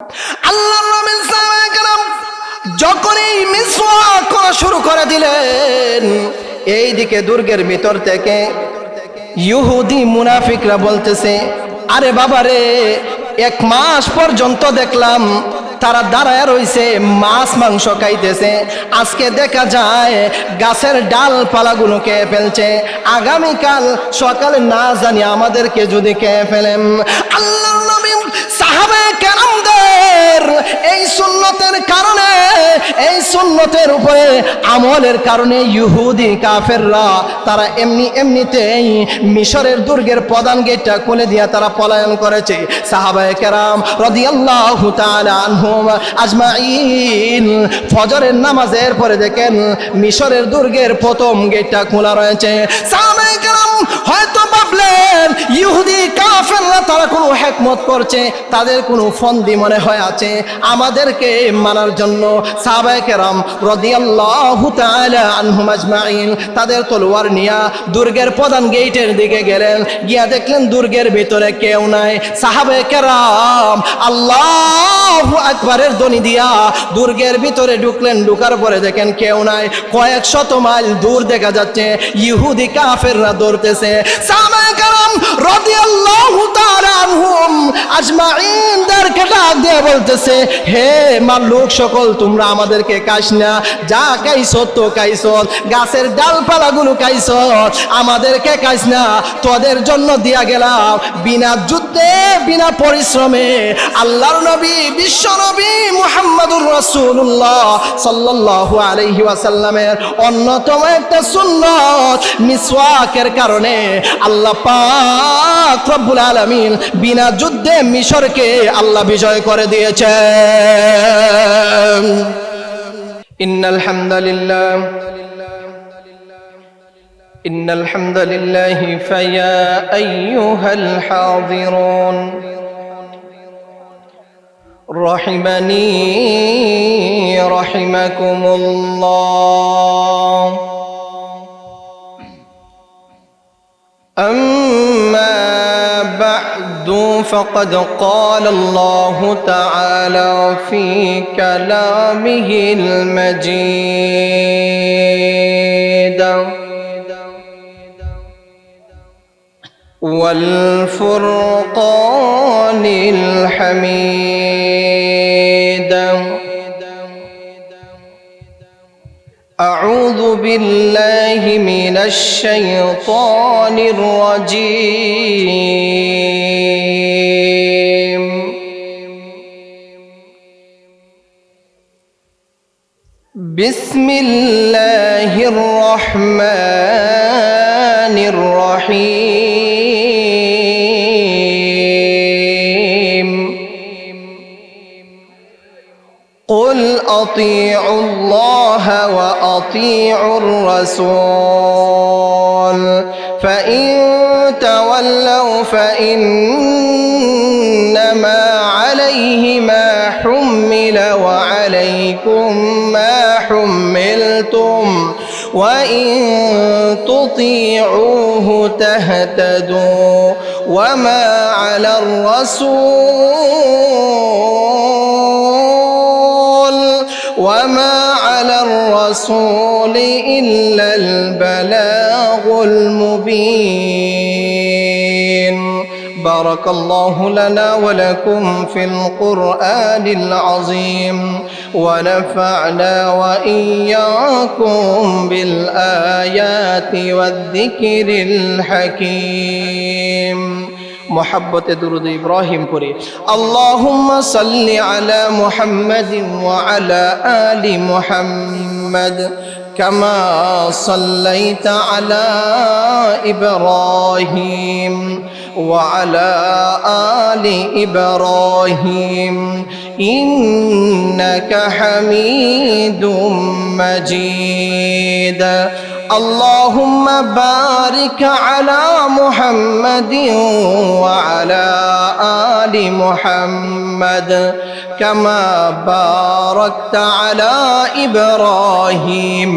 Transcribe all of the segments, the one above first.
আল্লাহর নবী সাহাবায়ে কেরাম যখনই মিসওয়াক করা শুরু করে দিলেন, এইদিকে দুর্গের ভিতর থেকে ইহুদি মুনাফিকরা বলতেছে, আরে বাবা রে, 1 মাস পর্যন্ত দেখলাম তারা দাঁড়ায় রইছে, মাছ মাংস খাইতেছে, আজকে দেখা যায় গাছের ডালপালাগুলো খেয়ে ফেলছে, আগামীকাল সকালে না জানি আমাদেরকে যদি খেয়ে ফেলেন। আল্লাহর নবী সাহাবায়ে কেরামদের এই সুন্নতের কারণে, এই সুন্নতের উপরে আমলের কারণে ইহুদি কাফেররা তারা এমনিতেই মিশরের দুর্গের প্রধান গেটটা খুলে দিয়ে তারা পলায়ন করেছে। সাহাবায়ে কেরাম রাদিয়াল্লাহু তাআলা আনহুম আজমাইন ফজরের নামাজের পরে দেখেন মিশরের দুর্গের প্রথম গেটটা খোলা রয়েছে। সাহাবায়ে কেরাম হয়তো ভাবলেন ইহুদি কাফেররা তারা কোনো হিকমত করছে, তাদের কোনো ফন্দি মনে হয় আছে আমাদেরকে মানার জন্য। সাহাবায়ে কেরাম রাদিয়াল্লাহু তাআলা আনহুম আজমাইন তাদের তলোয়ার নিয়ে দুর্গের প্রধান গেটের দিকে গেলেন, গিয়া দেখলেন দুর্গের ভিতরে কেউ নাই। সাহাবায়ে কেরাম আল্লাহু আকবারের ধ্বনি দিয়া দুর্গের ভিতরে ঢুকলেন, ঢুকার পরে দেখেন কেউ নাই। কয়েক শত মাইল দূর দেখা যাচ্ছে ইহুদি কাফেররা দৌড়তেছে। সাহাবায়ে কেরাম রাদিয়াল্লাহু তাআলা আনহুম আজমাইনদেরকে ডাক দিয়ে বলতেছে, হে মাল্লুক সকল, তোমরা আমাদেরকে খাস না, যা খাইছো তো খাইছো, গাছের ডালপালাগুলো খাইছো, আমাদেরকে খাইস না, তোদের জন্য দিয়া গেলাম বিনা যুদ্ধে বিনা পরিশ্রমে আল্লাহর নবী বিশ্ব নবী মুহাম্মদুর রাসূলুল্লাহ সাল্লাল্লাহু আলাইহি ওয়াসাল্লামের অন্যতম একটা সুন্নত মিসওয়াকের কারণে আল্লাহ পাক রব্বুল আলামিন বিনা যুদ্ধে মিশরকে আল্লাহ বিজয় করে দিয়েছেন। ইন্নাল হামদালিল্লাহ ইন্নাল হামদালিল্লাহি ফায়া আইয়ুহাল হাযিরুন রাহিমানি রাহিমাকুমুল্লাহ। أما بعد فقد قال الله تعالى في كلامه المجيد والفرقان الحميد. أعوذ بالله من الشيطان الرجيم. بسم الله الرحمن الرحيم. قل أطيعوا الله وأطيعوا الرسول فإن تولوا فإنما عليه ما حمل وعليكم ما حملتم وإن تطيعوه تهتدوا وما على الرسول إلا البلاغ المبين. بارك الله لنا ولكم في القرآن العظيم ونفعنا وإياكم بالآيات والذكر الحكيم. محبت درود إبراهيم پوری. اللهم صل على محمد وعلى آل محمد كما صليت على إبراهيم وعلى آل إبراهيم إنك حميد مجيد. اللهم بارك على محمد وعلى آل محمد كما باركت على إبراهيم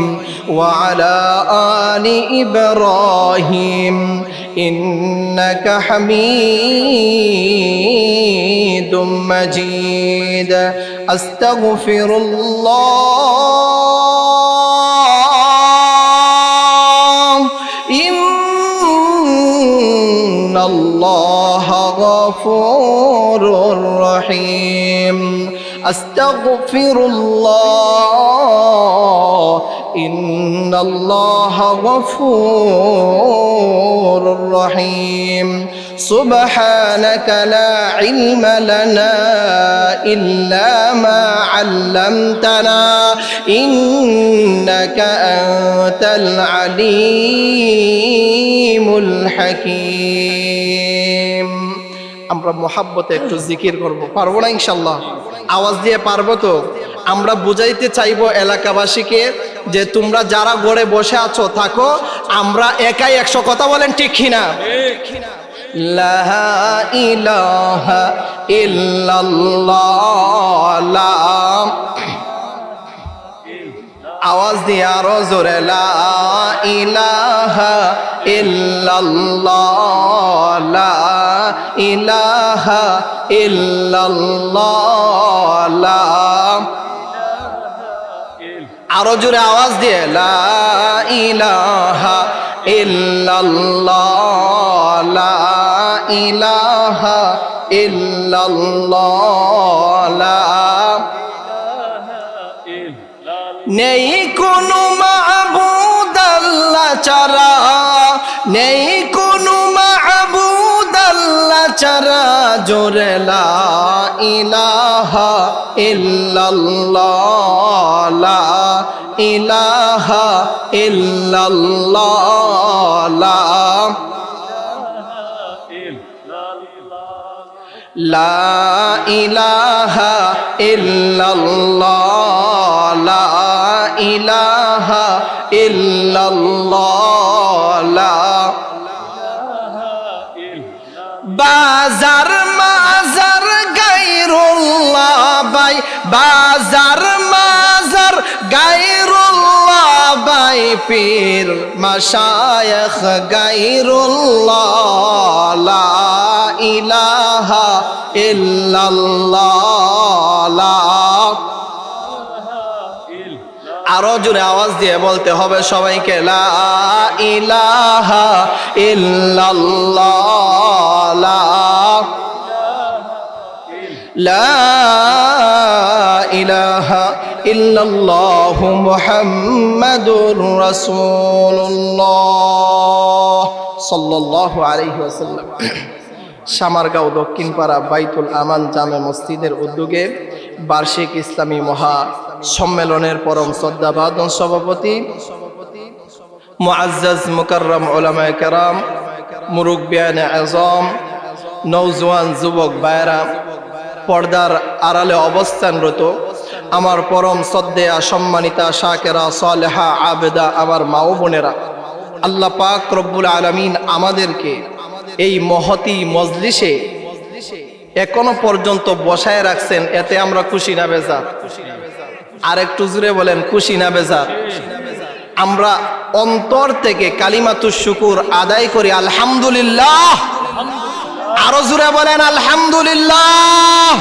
وعلى آل إبراهيم إنك حميد مجيد أستغفر الله إن الله غفور رحيم أستغفر الله إن الله غفور رحيم سبحانك لا علم لنا إلا ما علمتنا إنك أنت العليم الحكيم আমরা মোহাব্বতে একটু জিকির করব, পারবো না ইনশাল্লাহ? আওয়াজ দিয়ে পারবো তো? আমরা বুঝাইতে চাইবো এলাকাবাসীকে যে তোমরা যারা গড়ে বসে আছো থাকো, আমরা একাই 100 কথা বলেন, ঠিক কিনা? লা ইলাহা ইল্লাল্লাহ, আওয়াজ দিয়ে আরো জোরে, লা ইলাহা ইল্লাল্লাহ, লা ইলাহা ইল্লাল্লাহ, আরো জোরে আওয়াজ দিয়ে, লা ইলাহা ইল্লাল্লাহ, লা ইলাহা ইল্লাল্লাহ, নেই কোনো মাবুদ আল্লাহ ছাড়া, নেই কোনো মাবুদ আল্লাহ ছাড়া, জোরে লা ইলাহা ইল্লাল্লাহ, লা ইলাহা ইল্লাল্লাহ, লা ইলাহা ইল্লাল্লাহ, লা ইলাহা ইল্লাল্লাহ, বাজার মাজার গায়রুল্লাহ বাই, বাজার মাজার গায়রুল্লাহ বাই, পীর মাশায়েখ গায়রুল্লাহ, লা ইলাহা ইল্লাল্লাহ, আরো জোরে আওয়াজ দিয়ে বলতে হবে সবাইকে, লা ইলাহা ইল্লাল্লাহ, লা ইলাহা ইল্লাল্লাহ মুহাম্মাদুর রাসূলুল্লাহ সাল্লাল্লাহু আলাইহি ওয়াসাল্লাম। সামারগাঁও দক্ষিণপাড়া বাইতুল আমান জামে মসজিদের উদ্যোগে বার্ষিক ইসলামী মহা সম্মেলনের পরম শ্রদ্ধাভাজন সভাপতি মুআজ্জাজ মুকাররম উলামায়ে কেরাম, মুরব্বিয়ানে আযম, নওজোয়ান যুবক ভাইরা, পর্দার আড়ালে অবস্থানরত আমার পরম শ্রদ্ধেয়া সম্মানিতা শাকেরা সালেহা আবেদা আমার মা ও বোনেরা, আল্লাহ পাক রব্বুল আলামিন আমাদেরকে এই মহতি মজলিসে এখনো পর্যন্ত বসায় রাখছেন, এতে আমরা খুশি না বেজার? আর একটু জোরে বলেন, খুশি না বেজার? আমরা অন্তর থেকে কালিমাতুশ শুকুর আদায় করি আলহামদুলিল্লাহ। আরো জোরে বলেন আলহামদুলিল্লাহ।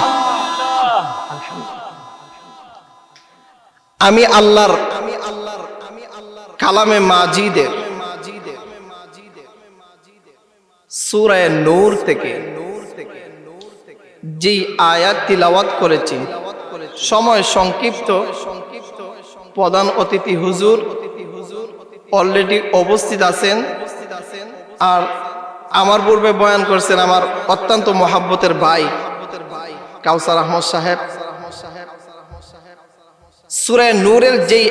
আমি আল্লাহর কালামে মাজিদের সূরা নূর থেকে যে আয়াত তিলাওয়াত করেছি, সময় সংক্ষিপ্ত, প্রধান অতিথি হুজুর অলরেডি উপস্থিত আছেন, আর আমার পূর্বে বয়ান করছেন আমার অত্যন্ত মহাব্বতের ভাই কাউসার আহমদ সাহেব। সূরা নূরের যেই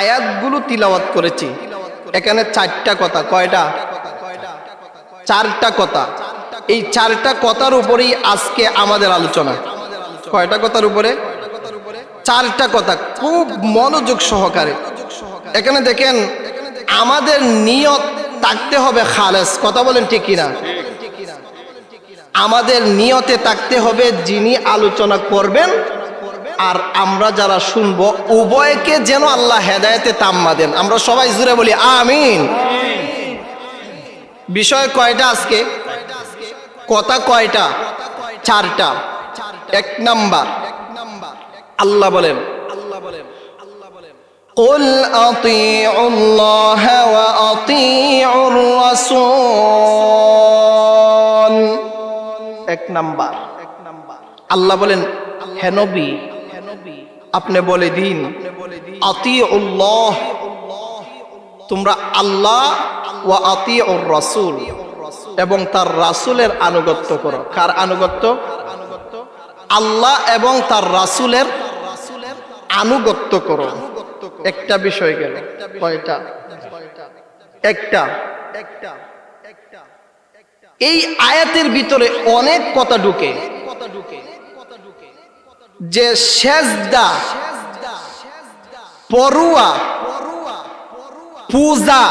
আয়াতগুলো তিলাওয়াত করেছি, এখানে 4টা কথা। কয়টা? 4টা কথা। এই 4টা কথার উপরেই আজকে আমাদের আলোচনা। কয়টা কথার উপরে? 4টা কথা, খুব মনোযোগ সহকারে এখানে দেখেন আমাদের নিয়ত থাকতে হবে খালেস, কথা বলেন ঠিক কিনা? আমাদের নিয়তে থাকতে হবে যিনি আলোচনা করবেন আর আমরা যারা শুনবো উভয়কে যেন আল্লাহ হেদায়েতে তাম্মা দেন। আমরা সবাই জুড়ে বলি আমিন। বিষয় কয়টা আজকে? কথা কয়টা? চারটা। এক নাম্বার, আল্লাহ বলেন قل أطيعوا الله وأطيعوا الرسول। এক নাম্বার আল্লাহ বলেন হে নবী আপনি বলে দিন আতিউল্লাহ, তোমরা আল্লাহ ওয়া আতিউর রাসূল এবং তার রাসূলের আনুগত্য করো। কার আনুগত্য? আল্লাহ এবং তার রাসূলের আনুগত্য করো। একটা বিষয় গেল, কয়টা? একটা। এই আয়াতের ভিতরে অনেক কথা ঢুকে, যে সেজদা, পরুয়া, পূজা,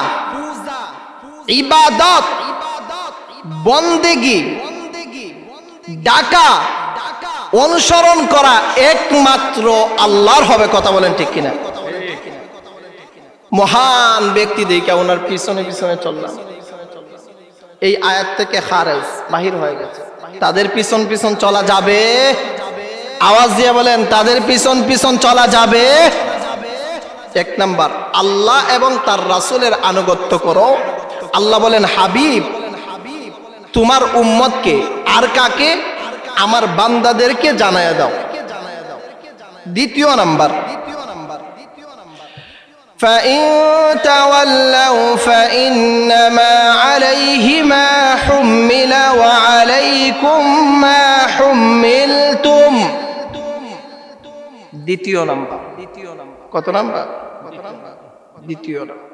ইবাদত, বন্দেগি, ডাকা, অনুসরণ করা একমাত্র আল্লাহর হবে। কথা বলেন ঠিক কিনা? মহান ব্যক্তি দেখে ওনার পিছনে পিছনে চললাম, এই আয়াত থেকে খারেজ বাহির হয়ে গেছে। তাদের পিছন পিছন চলা যাবে? আওয়াজ দিয়ে বলেন, তাদের পিছন পিছন চলা যাবে? এক নাম্বার, আল্লাহ এবং তার রাসূলের আনুগত্য করো। আল্লাহ বলেন হাবিব তোমার উম্মতকে, আর কাকে? আমার বান্দাদেরকে জানায়া দাও। দ্বিতীয় নাম্বার, فَإِن تَوَلَّوْا فَإِنَّمَا عَلَيْهِ مَا حُمِّلَ وَعَلَيْكُمْ مَا حُمِّلْتُمْ। দ্বিতীয় নাম্বার। কত নাম্বার? দ্বিতীয় নাম্বার।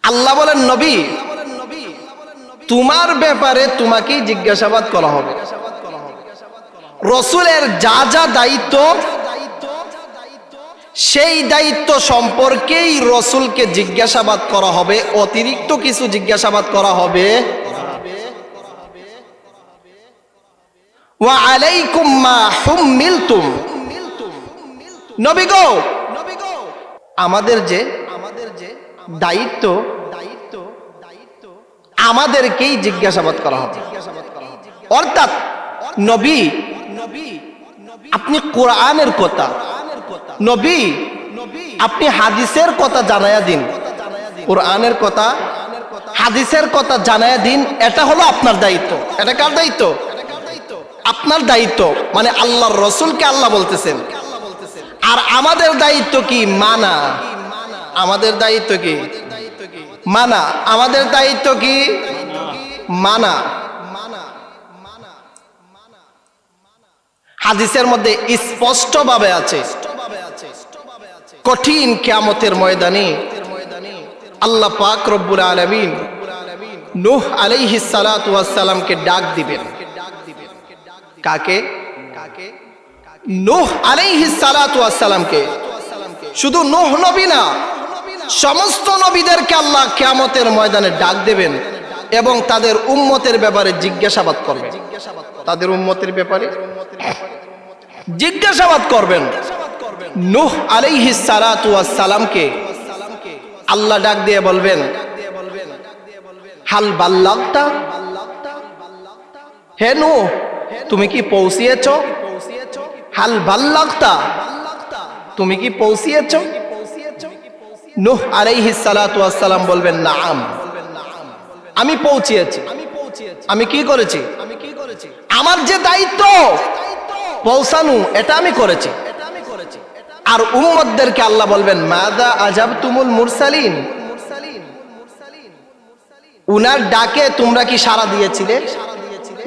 আল্লাহ বলেন নবী তোমার ব্যাপারে তোমাকেই জিজ্ঞাসাবাদ করা হবে। রাসূলের যা যা দায়িত্ব, সেই দায়িত্ব সম্পর্কেই রাসূলকে জিজ্ঞাসাবাদ করা হবে, অতিরিক্ত কিছু জিজ্ঞাসাবাদ করা হবে। ওয়া আলাইকুম মা হুম্মিলতুম। নবী গো আমাদের যে দায়িত্ব, আমাদেরকেই জিজ্ঞাসাবাদ করা হবে। অর্থাৎ নবী আপনি কোরআনের কথা, নবী আপনি হাদিসের কথা জানায়া দিন, কোরআনের কথা হাদিসের কথা জানায়া দিন। এটা হলো আপনার দায়িত্ব। এটা কার দায়িত্ব? আপনার দায়িত্ব। মানে আল্লাহর রাসূলকে আল্লাহ বলতেছেন। আর আমাদের দায়িত্ব কি? মানা। আমাদের দায়িত্ব কি? মানা। আমাদের দায়িত্ব কি? মানা। হাদিসের মধ্যে স্পষ্ট ভাবে আছে, কঠিন কিয়ামতের ময়দানে আল্লাহ পাক রব্বুল আলামিন নূহ আলাইহিস সালাতু ওয়াস সালামকে ডাক দিবেন। কাকে? নূহ আলাইহিস সালাতু ওয়াস সালামকে। শুধু নূহ নবী না, সমস্ত নবীদেরকে আল্লাহ কিয়ামতের ময়দানে ডাক দেবেন এবং তাদের উম্মতের ব্যাপারে জিজ্ঞাসাবাদ করবেন। তাদের উম্মতের ব্যাপারে জিজ্ঞাসাবাদ করবেন। নূহ আলাইহিস সালাতু ওয়াস সালামকে আল্লাহ ডাক দিয়ে বলবেন হাল বাল্লাগতা, হে নূহ তুমি কি পৌঁছিয়েছো? হাল বাল্লাগতা, তুমি কি পৌঁছিয়েছো? নূহ আলাইহিস সালাতু ওয়াস সালাম বলবেন নাআম, আমি পৌঁছিয়েছি। আমি কি করেছি? আমার যে দায়িত্ব পৌঁছানো, এটা আমি করেছি। আর উম্মতদেরকে আল্লাহ বলবেন মাযা আজাবতুমুল মুরসালিন, উনার ডাকে তোমরা কি সাড়া দিয়েছিলে?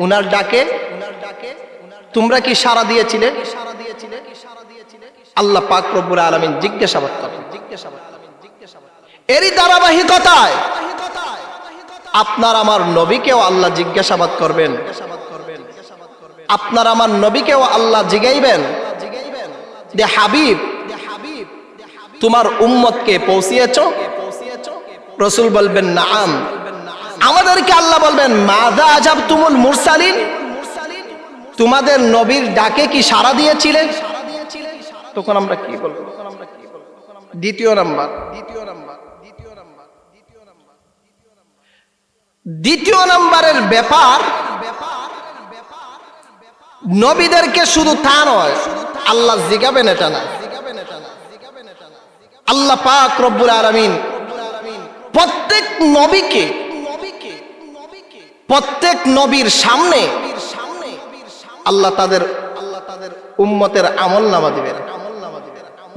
উনার ডাকে তোমরা কি সাড়া দিয়েছিলে? আল্লাহ পাক রব্বুল আলামিন জিজ্ঞাসাবাদ করেন। এরই ধারাবাহিকতায় আপনার আমার নবীকেও আল্লাহ জিজ্ঞাসাবাদ করবেন। আপনার আমার নবীকেও আল্লাহ জিগাইবেন যে হাবিব তোমার উম্মতকে পৌঁছিয়েছো? রাসূল বলবেন নাআম। আমাদেরকে আল্লাহ বলবেন মাযা আজাবতুমুল মুরসালিন, তোমাদের নবীর ডাকে কি সাড়া দিয়েছিলেন? তখন আমরা কি বলবো? দ্বিতীয় নাম্বার, দ্বিতীয় নাম্বারের ব্যাপার, নবীদেরকে শুধু তা নয়, আল্লাহ জিগাবেন এটা না। আল্লাহ পাক রব্বুল আলামিন প্রত্যেক নবীকে, প্রত্যেক নবীর সামনে আল্লাহ তাদের উম্মতের আমলনামা দিবেন।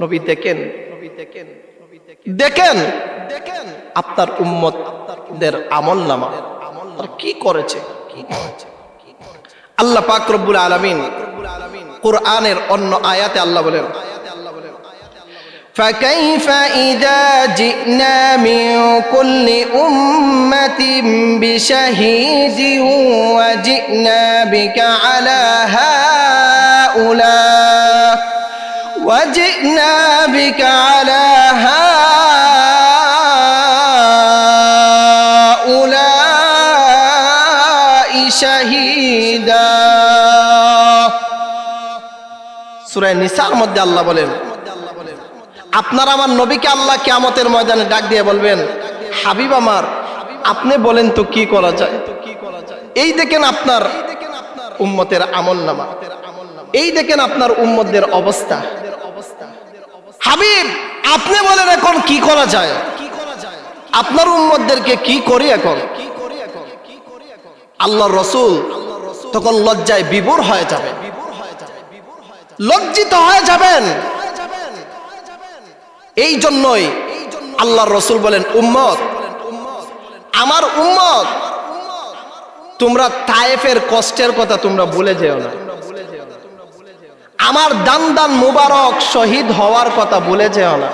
নবী দেখেন, দেখেন আপনার উম্মতদের আমলনামা আর কি করেছে। আল্লাহ পাক রব্বুল আলামিন কুরআনের অন্য আয়াতে আল্লাহ বলেন فكيف إذا جئنا من كل أمة بشهيد وجئنا بك على هؤلاء وجئنا بك على هؤلاء شهيدا। সূরা নিসার মধ্যে আল্লাহ বলেন আপনার আমার নবীকে আল্লাহ কিয়ামতের ময়দানে ডাক দিয়ে বলবেন হাবিব আমার, আপনি বলেন তো কি করা যায়। এই দেখেন আপনার উম্মতের আমলনামা, এই দেখেন আপনার উম্মতদের অবস্থা। হাবিব আপনি বলেন এখন কি করা যায়, আপনার উম্মতদেরকে কি করি এখন। আল্লাহর রাসূল তখন লজ্জায় বিভোর হয়ে যাবে, লজ্জিত হয়ে যাবেন। এই জন্যই আল্লাহর রাসূল বলেন উম্মত, আমার উম্মত, তোমরা তায়েফের কষ্টের কথা তোমরা ভুলে যেও না, আমার দান দান মুবারক শহীদ হওয়ার কথা ভুলে যেও না।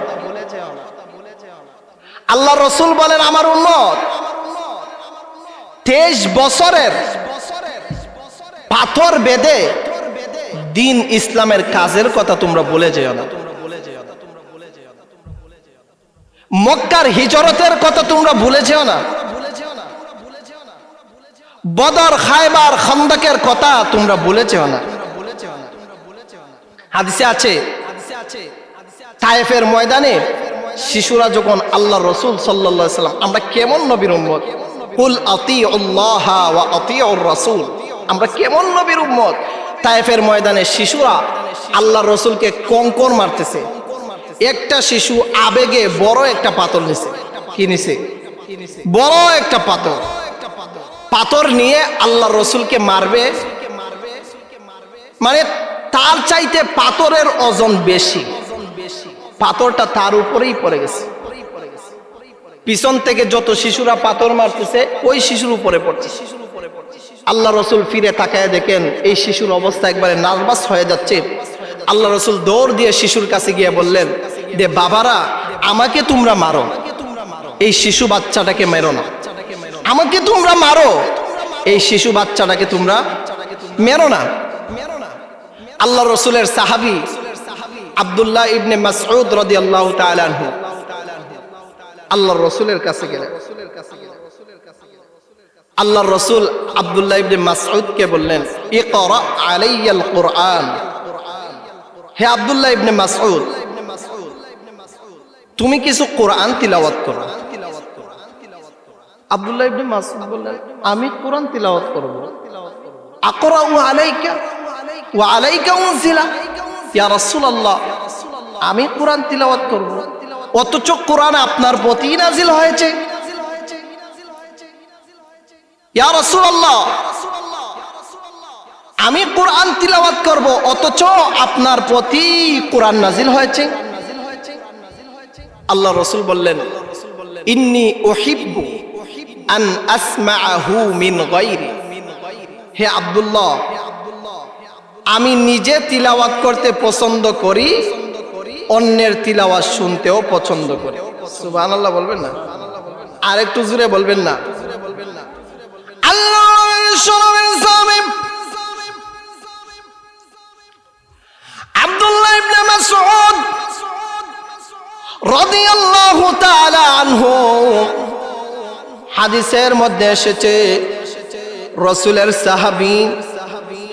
আল্লাহর রাসূল বলেন আমার উম্মত 23 বছরের পাথর বেঁধে দিন ইসলামের কাজের কথা তোমরা ভুলে যেও না, মক্কার হিজরতের কথা তোমরা ভুলে যেও না, বদর খায়বার খন্দকের কথা তোমরা ভুলে যেও না। হাদিসে আছে তায়েফের ময়দানে শিশুরা যখন আল্লাহর রাসূল সাল্লাল্লাহু আলাইহি সাল্লাম, আমরা কেমন নবীর উম্মত, কুল আতিউল্লাহ ওয়া আতিউর রাসূল, আমরা কেমন নবীর উম্মত। তায়েফের ময়দানে শিশুরা আল্লাহর রাসূলকে কঙ্কর মারতেছে, একটা শিশু আবেগে বড় একটা পাথর নিছে, কি নিছে, বড় একটা পাথর, পাথর নিয়ে আল্লাহর রাসূলকে মারবে, মানে তার চাইতে পাথরের ওজন বেশি, পাথরটা তার উপরেই পড়ে গেছে। পিছন থেকে যত শিশুরা পাথর মারতেছে ওই শিশুর উপরে পড়ছে। আল্লাহ রাসূল ফিরে তাকায় দেখেন এই শিশুর অবস্থা একবারে নার্ভাস হয়ে যাচ্ছে। আল্লাহ রাসূল দৌড় দিয়ে শিশুর কাছে গিয়ে বললেন যে বাবারা আমাকে তোমরা মারো, এই শিশু বাচ্চাটাকে মেরো না, আমাকে তোমরা মারো, এই শিশু বাচ্চাটাকে তোমরা মেরো না। আল্লাহ রাসূলের সাহাবী আব্দুল্লাহ ইবনে মাসউদ রাদিয়াল্লাহু তাআলা আনহু আল্লাহর রাসূলের কাছে গেলেন। আল্লাহর রাসূল আব্দুল্লাহ ইবনে মাসউদকে বললেন ইকরা আলাইয়াল কুরআন, হে আব্দুল্লাহ ইবনে মাসউদ তুমি কিছু কোরআন তিলাওয়াত করো। আব্দুল্লাহ ইবনে মাসউদ বললেন আমি কোরআন তিলাওয়াত করব। আকরাউ আলাইকা ওয়া আলাইকা উনজিলা, ইয়া রাসূলুল্লাহ আমি কোরআন তিলাওয়াত করব অথচ কোরআন আপনার প্রতি নাজিল হয়েছে। ইয়া রাসূলুল্লাহ আমি কোরআন তিলাওয়াত করব অথচ আপনার প্রতি কোরআন নাজিল হয়েছে। আল্লাহ রাসূল বললেন ইন্নী উহিব্বু আন আসমাআহু মিন গায়রি, হে আব্দুল্লাহ আমি নিজে তিলাওয়াত করতে পছন্দ করি, অন্যের তিলাওয়াত শুনতেও পছন্দ করি। সুবহানাল্লাহ বলবেন না, আর একটু জোরে বলবেন না। আব্দুল্লাহ ইবনে মাসউদ রাদিয়াল্লাহু তাআলা আনহু, হাদিসের মধ্যে এসেছে রাসূলের সাহাবী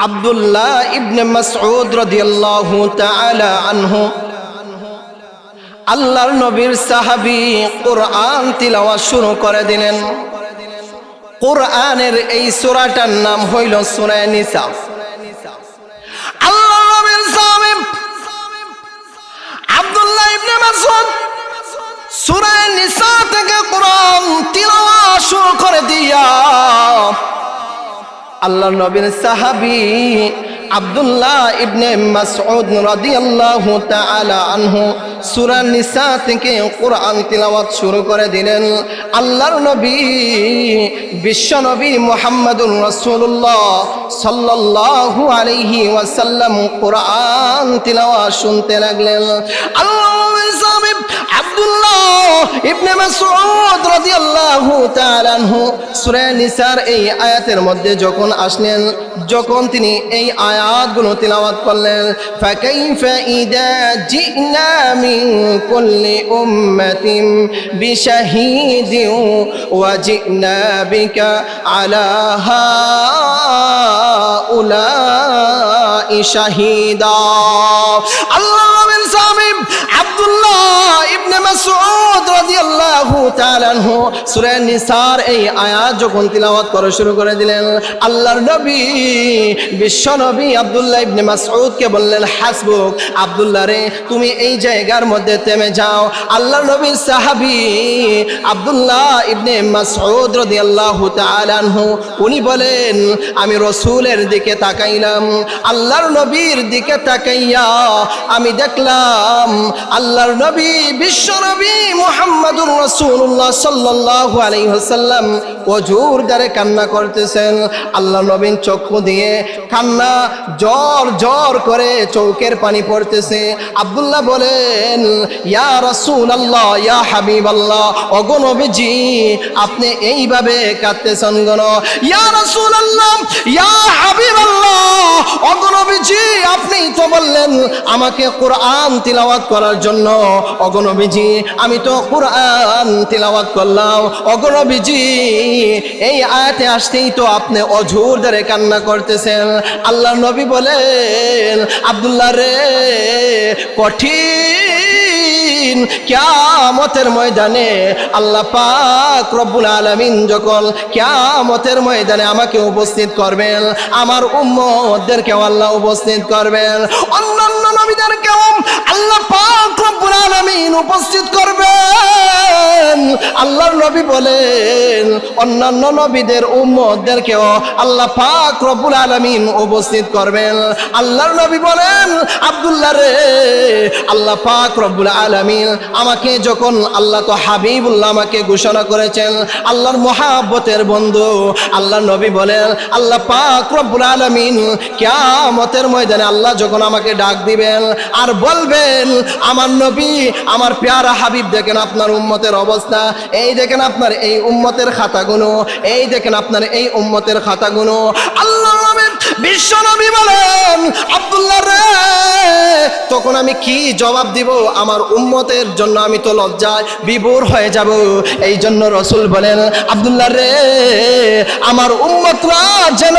আব্দুল্লাহ ইবনে মাসউদ রাদিয়াল্লাহু তাআলা আনহু, আল্লাহর নবীর সাহাবী, কোরআন তিলাওয়াত শুরু করে দিলেন। কোরআনের এই সূরাটার নাম হইল সূরা নিসা। আল্লাহর নবীর সাহাবী আব্দুল্লাহ ইবনে মাসউদ সূরা নিসা থেকে কোরআন তিলাওয়াত শুরু করে দিয়া আল্লাহর নবীর সাহাবী আব্দুল্লাহ ইবনে মাসউদ রাদিয়াল্লাহু তাআলা আনহু সূরা নিসা থেকে কোরআন তিলাওয়াত শুরু করে দিলেন। আল্লাহর নবী বিশ্ব নবী মুহাম্মদুর রাসূলুল্লাহ সাল্লাল্লাহু আলাইহি ওয়াসাল্লাম কোরআন তিলাওয়াত শুনতে লাগলেন। আল্লাহর সাহাবী আব্দুল্লাহ ইবনে মাসউদ রাদিয়াল্লাহু তাআলা আনহু সূরা নিসার এই আয়াতের মধ্যে যখন আসলেন, যখন তিনি এই আয়াতগুলো তিলাওয়াত করলেন, ফাকাইফা ইদা জিনা মিন কুল্লি উম্মাতিন বিশাহিদিন ওয়া জিনা বিকা আলা হাউলাই শাহিদা। আল্লাহর সাহাবী আব্দুল্লাহ ইবনে মাসউদ রাদিয়াল্লাহু তাআলা আনহু সূরা নিসার এই আয়াত যখন তিলাওয়াত করা শুরু করে দিলেন, আল্লাহর নবী বিশ্ব নবী আব্দুল্লাহ ইবনে মাসউদকে বললেন, হাসবুক, আব্দুল্লাহ রে তুমি এই জায়গার মধ্যে থেমে যাও। আল্লাহর নবীর সাহাবী আব্দুল্লাহ ইবনে মাসউদ রাদিয়াল্লাহু তাআলা আনহু উনি বলেন, আমি রাসূলের দিকে তাকাইলাম, আল্লাহর নবীর দিকে তাকাইয়া আমি দেখলাম আল্লাহর নবী বিশ্ব নবী মুহাম্মদুর রাসূলুল্লাহ সাল্লাল্লাহু আলাইহি ওয়াসাল্লাম ওযুর দ্বারে কান্না করতেছেন। আল্লাহর নবীর চক্ষু দিয়ে কান্না জোর জোর করে চোখের পানি পড়তেছে। আব্দুল্লাহ বলেন, ইয়া রাসূলুল্লাহ, ইয়া হাবিবাল্লাহ, ওগো নবীজি আপনি এইভাবে কাঁদতেছেন কেন? ইয়া রাসূলুল্লাহ, ইয়া হাবিবাল্লাহ, ওগো নবীজি আপনি তো বললেন আমাকে কোরআন তিলাওয়াত করার জন্য। ওগো নবীজি আমি তো কোরআন তিলাওয়াত করলাম। ওগো নবীজি এই আয়াতে আসতেই তো আপনি অঝোর ধরে কান্না করতেছেন। আল্লাহর নবী বলেন, আব্দুল্লাহ রে কঠিন কিয়ামতের ময়দানে আল্লাহ পাক রব্বুল আলামিন যখন কিয়ামতের ময়দানে আমাকে উপস্থিত করবেন, আমার উম্মতদেরকেও আল্লাহ উপস্থিত করবেন, অন্যান্য নবীদেরকেও আল্লাহ পাক রব্বুল আলামিন উপস্থিত করবেন। আল্লাহর নবী বলেন, অন্যান্য নবীদের উম্মতদেরকেও আল্লাহ পাক রব্বুল আলামিন উপস্থিত করবেন। আল্লাহর নবী বলেন, আব্দুল্লাহ রে আল্লাহ পাক রব্বুল আলামিন আমাকে যখন, আল্লাহ তো হাবিবুল্লাহ আমাকে ঘোষণা করেছেন আল্লাহর মহাব্বতের বন্ধু। আল্লাহর নবী বলেন, আল্লাহ পাক রব্বুল আলামিন কিয়ামতের ময়দানে আল্লাহ যখন আমাকে ডাক দিবেন আর বলবেন, আমার নবী আমার প্যারা হাবিব দেখেন আপনার উম্মতের অবস্থা, এই দেখেন আপনার এই উম্মতের খাতাগুলো, এই দেখেন আপনার এই উম্মতের খাতাগুলো। আল্লাহ বিশ্ব নবী বলেন, আব্দুল্লাহ রে তখন আমি কি জবাব দিব? আমার উম্মতের জন্য আমি তো লজ্জায় বিভোর হয়ে যাব। এই জন্য রাসূল বলেন, আব্দুল্লাহ রে আমার উম্মতরা যেন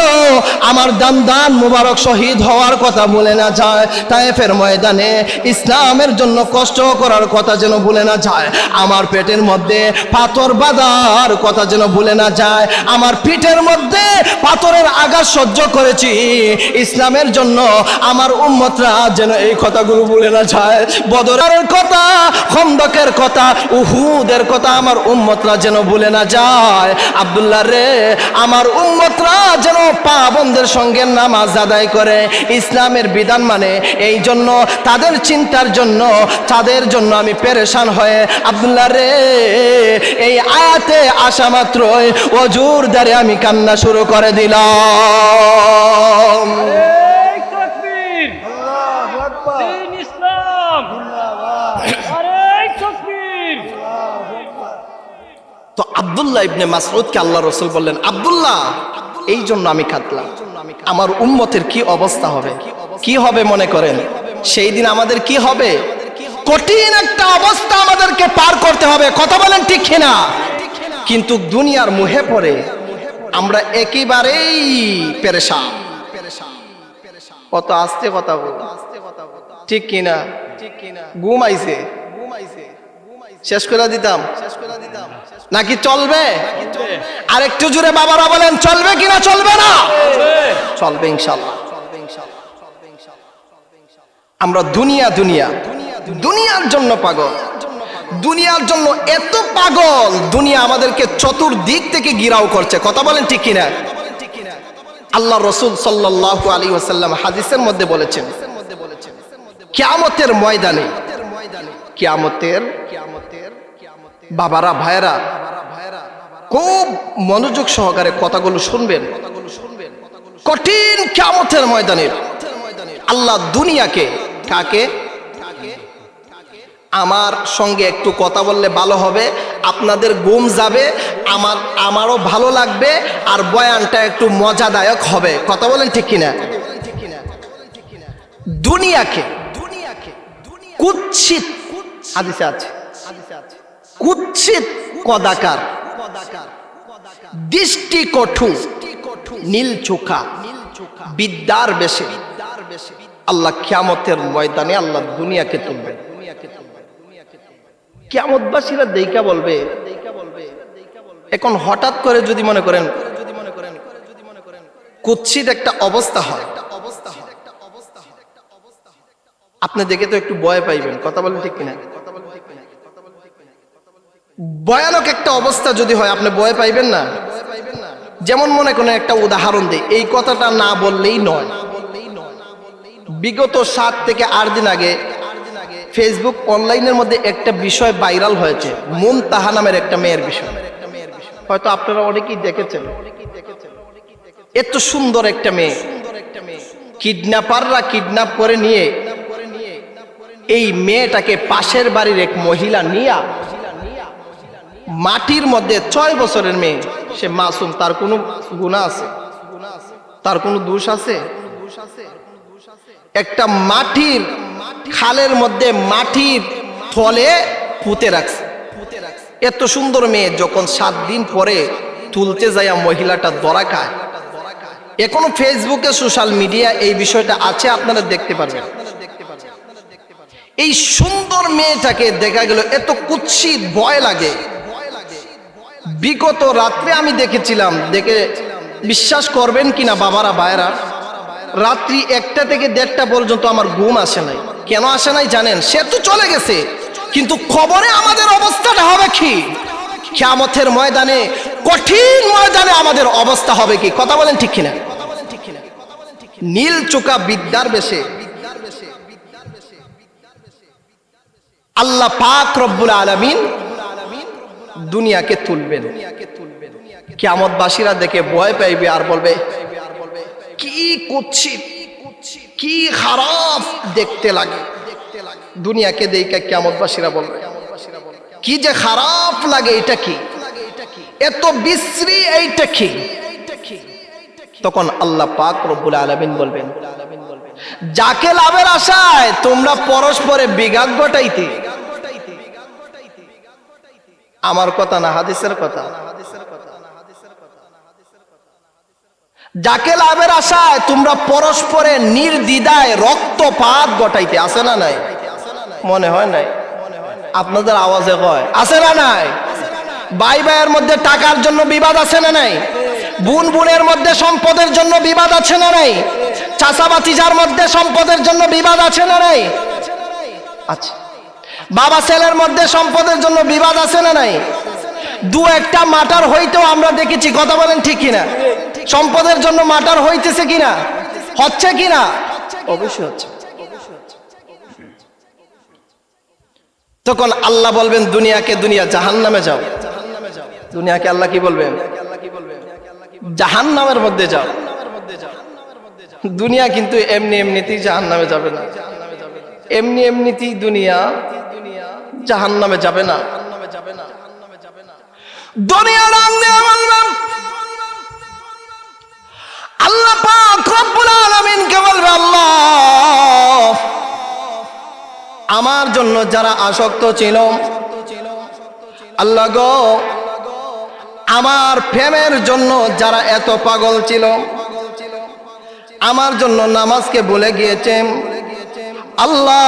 আমার দান মুবারক শহীদ হওয়ার কথা ভুলে না যায়, তায়েফের ময়দানে ইসলামের জন্য কষ্ট করার কথা যেন ভুলে না যায়, আমার পেটের মধ্যে পাথর বাঁধার কথা যেন ভুলে না যায়, আমার পিঠের মধ্যে পাথরের আঘাত সহ্য করেছি ইসলামের জন্য, আমার উম্মতরা যেন এই কথাগুলো ভুলে না যায়। বদরের কথা, খন্দকের কথা, উহুদের কথা আমার উম্মতরা যেন ভুলে না যায়। আব্দুল্লাহ রে আমার উম্মতরা যেন পাবন্দের সঙ্গে নামাজ আদায় করে, ইসলামের বিধান মানে, এই জন্য তাদের চিন্তার জন্য, তাদের জন্য আমি পেরেশান হয়ে আব্দুল্লাহ রে এই আয়াতে আসা মাত্রই ওযুর দ্বারে আমি কান্না শুরু করে দিলাম। তো আব্দুল্লাহ ইবনে মাসউদকে আল্লাহ রাসূল বললেন, আব্দুল্লাহ এই জন্য আমি কাঁদলাম, আমার উম্মতের কি অবস্থা হবে, কি হবে মনে করেন সেই দিন আমাদের কি হবে? কঠিন একটা অবস্থা আমাদেরকে পার করতে হবে, কথা বলেন ঠিক কিনা? কিন্তু দুনিয়ার মোহে পড়ে আমরা একেবারেই পেরেশান। কত আস্তে কথা বল, ঠিক কিনা? ঘুম আইছে, শেষ করে দিতাম নাকি চলবে? আর একটু জোরে বাবারা বলেন, চলবে কিনা চলবে না? চলবে ইনশাআল্লাহ। আমরা দুনিয়ার জন্য পাগল, দুনিয়ার জন্য এত পাগল, দুনিয়া আমাদেরকে চতুর্দিক থেকে ঘিরাও করছে, কথা বলেন ঠিক কিনা? আল্লাহ রাসূল সাল্লাল্লাহু আলাইহি ওয়াসাল্লাম হাদিসের মধ্যে বলেছেন, কিয়ামতের ময়দানে, কিয়ামতের বাবারা ভাইরা খুব মনোযোগ সহকারে কথাগুলো শুনবেন। কঠিন কিয়ামতের ময়দানে আল্লাহ দুনিয়াকে, কাকে? আমার সঙ্গে একটু কথা বললে ভালো হবে, আপনাদের ঘুম যাবে, আমারও ভালো লাগবে, আর বয়ানটা একটু মজাদায়ক হবে, কথা বলেন ঠিক কিনা? দুনিয়াকে কুৎসিত, হাদিসে আছে, কুৎসিত কদাকার, দৃষ্টি কঠু, নীল চোখা, বিদ্যার বেশে আল্লাহ কিয়ামতের ময়দানে আল্লাহ দুনিয়াকে তুলবে। কিয়ামতবাসীরা দেইকা বলবে, এখন হঠাৎ করে যদি মনে করেন কুৎসিত একটা অবস্থা হয়, আপনি দেখে তো একটু ভয় পাইবেন, কথা বলেন ঠিক কিনা? ভয়ানক একটা অবস্থা যদি হয় আপনি ভয় পাইবেন না? যেমন মনে করেন একটা উদাহরণ দেই, এই কথাটা না বললেই নয়। বিগত 7 থেকে 8 দিন আগে ফেসবুক অনলাইনের মধ্যে একটা বিষয় ভাইরাল হয়েছে, মুনতাহা নামের একটা মেয়ের বিষয়, হয়তো আপনারা অনেকেই দেখেছেন। এত সুন্দর একটা মেয়ে, কিডন্যাপাররা কিডন্যাপ করে নিয়ে এই মেয়েটাকে পাশের বাড়ির এক মহিলা নিয়ে মাটির মধ্যে, 6 বছরের মেয়ে, সে মাসুম, তার কোনো গুনাহ আছে? তার কোনো দোষ আছে? একটা মাটির খালের মধ্যে মাটির থলে পুঁতে রাখছে। এত সুন্দর মেয়ে যখন 7 দিন পরে তুলতে যায় মহিলাটা ধরা খায়। এখনো ফেসবুকে, সোশ্যাল মিডিয়া এই বিষয়টা আছে, আপনারা দেখতে পারবেন। এই সুন্দর মেয়েটাকে দেখা গেল, এত কুৎসিত, ভয় লাগে। বিগত রাত্রে আমি দেখেছিলাম, দেখে বিশ্বাস করবেন কিনা বাবারা ভাইরা, রাত্রি 1টা থেকে 1:30 পর্যন্ত আমার ঘুম আসে নাই। কেন আসে নাই জানেন? সে তো চলে গেছে, কিন্তু খবরে আমাদের অবস্থাটা হবে কি? কিয়ামতের ময়দানে, কঠিন ময়দানে আমাদের অবস্থা হবে কি? কথা বলেন ঠিক কিনা? নীল চোখা, বিদ্যার বেশে আল্লাহ পাক রব্বুল আলামিন দুনিয়াকে তুলবেন। কিয়ামতবাসীরা দেখে ভয় পাইবে আর বলবে, কি কুৎসিত, কি খারাপ দেখতে লাগে। দুনিয়াকে দেখে কিয়ামতবাসীরা বলবে, কি যে খারাপ লাগে, এটা কি, এত বিশ্রী, এইটা কি? তখন আল্লাহ পাক রব্বুল আলামিন বলবেন, যাকে লাভের আশায় তোমরা পরস্পরে বিঘাত ঘটাইতে, আমার কথা না, হাদিসের কথা, যাকে লাভের আশায় তোমরা পরস্পরে নির্দ্বিধায় রক্তপাত ঘটাইতে, আছে না নাই? মনে হয় নাই? আপনাদের আওয়াজে কয়, আছে না নাই? ভাই ভাইয়ের মধ্যে টাকার জন্য বিবাদ আছে না নাই? বোন বোনের মধ্যে সম্পদের জন্য বিবাদ আছে না নাই? চাচা ভাতিজার মধ্যে সম্পদের জন্য বিবাদ আছে না নাই? আচ্ছা, বাবা ছেলের মধ্যে সম্পদের জন্য বিবাদ আছে না নাই? 2-1টা মার্ডার হইতেও আমরা দেখেছি, কথা বলেন ঠিক কিনা? সম্পদের জন্য মার্ডার হইতেছে কিনা? হচ্ছে কিনা? অবশ্যই হচ্ছে। তখন আল্লাহ বলবেন দুনিয়াকে, দুনিয়া জাহান্নামে যাও। দুনিয়াকে আল্লাহ কি বলবেন? জাহান্নামের মধ্যে যাও। দুনিয়া কিন্তু এমনি এমনিতেই জাহান্নামে যাবে না, এমনি এমনিতেই দুনিয়া জাহান্নামে যাবে না। দুনিয়া রং দিয়ে বলবেন, আল্লাহ পাক রব্বুল আলামিন কে বলবে, আল্লাহ আমার জন্য যারা আসক্ত ছিল, আল্লাহ গো আমার প্রেমের জন্য যারা এত পাগল ছিল, আমার জন্য নামাজকে ভুলে গিয়েছে, আল্লাহ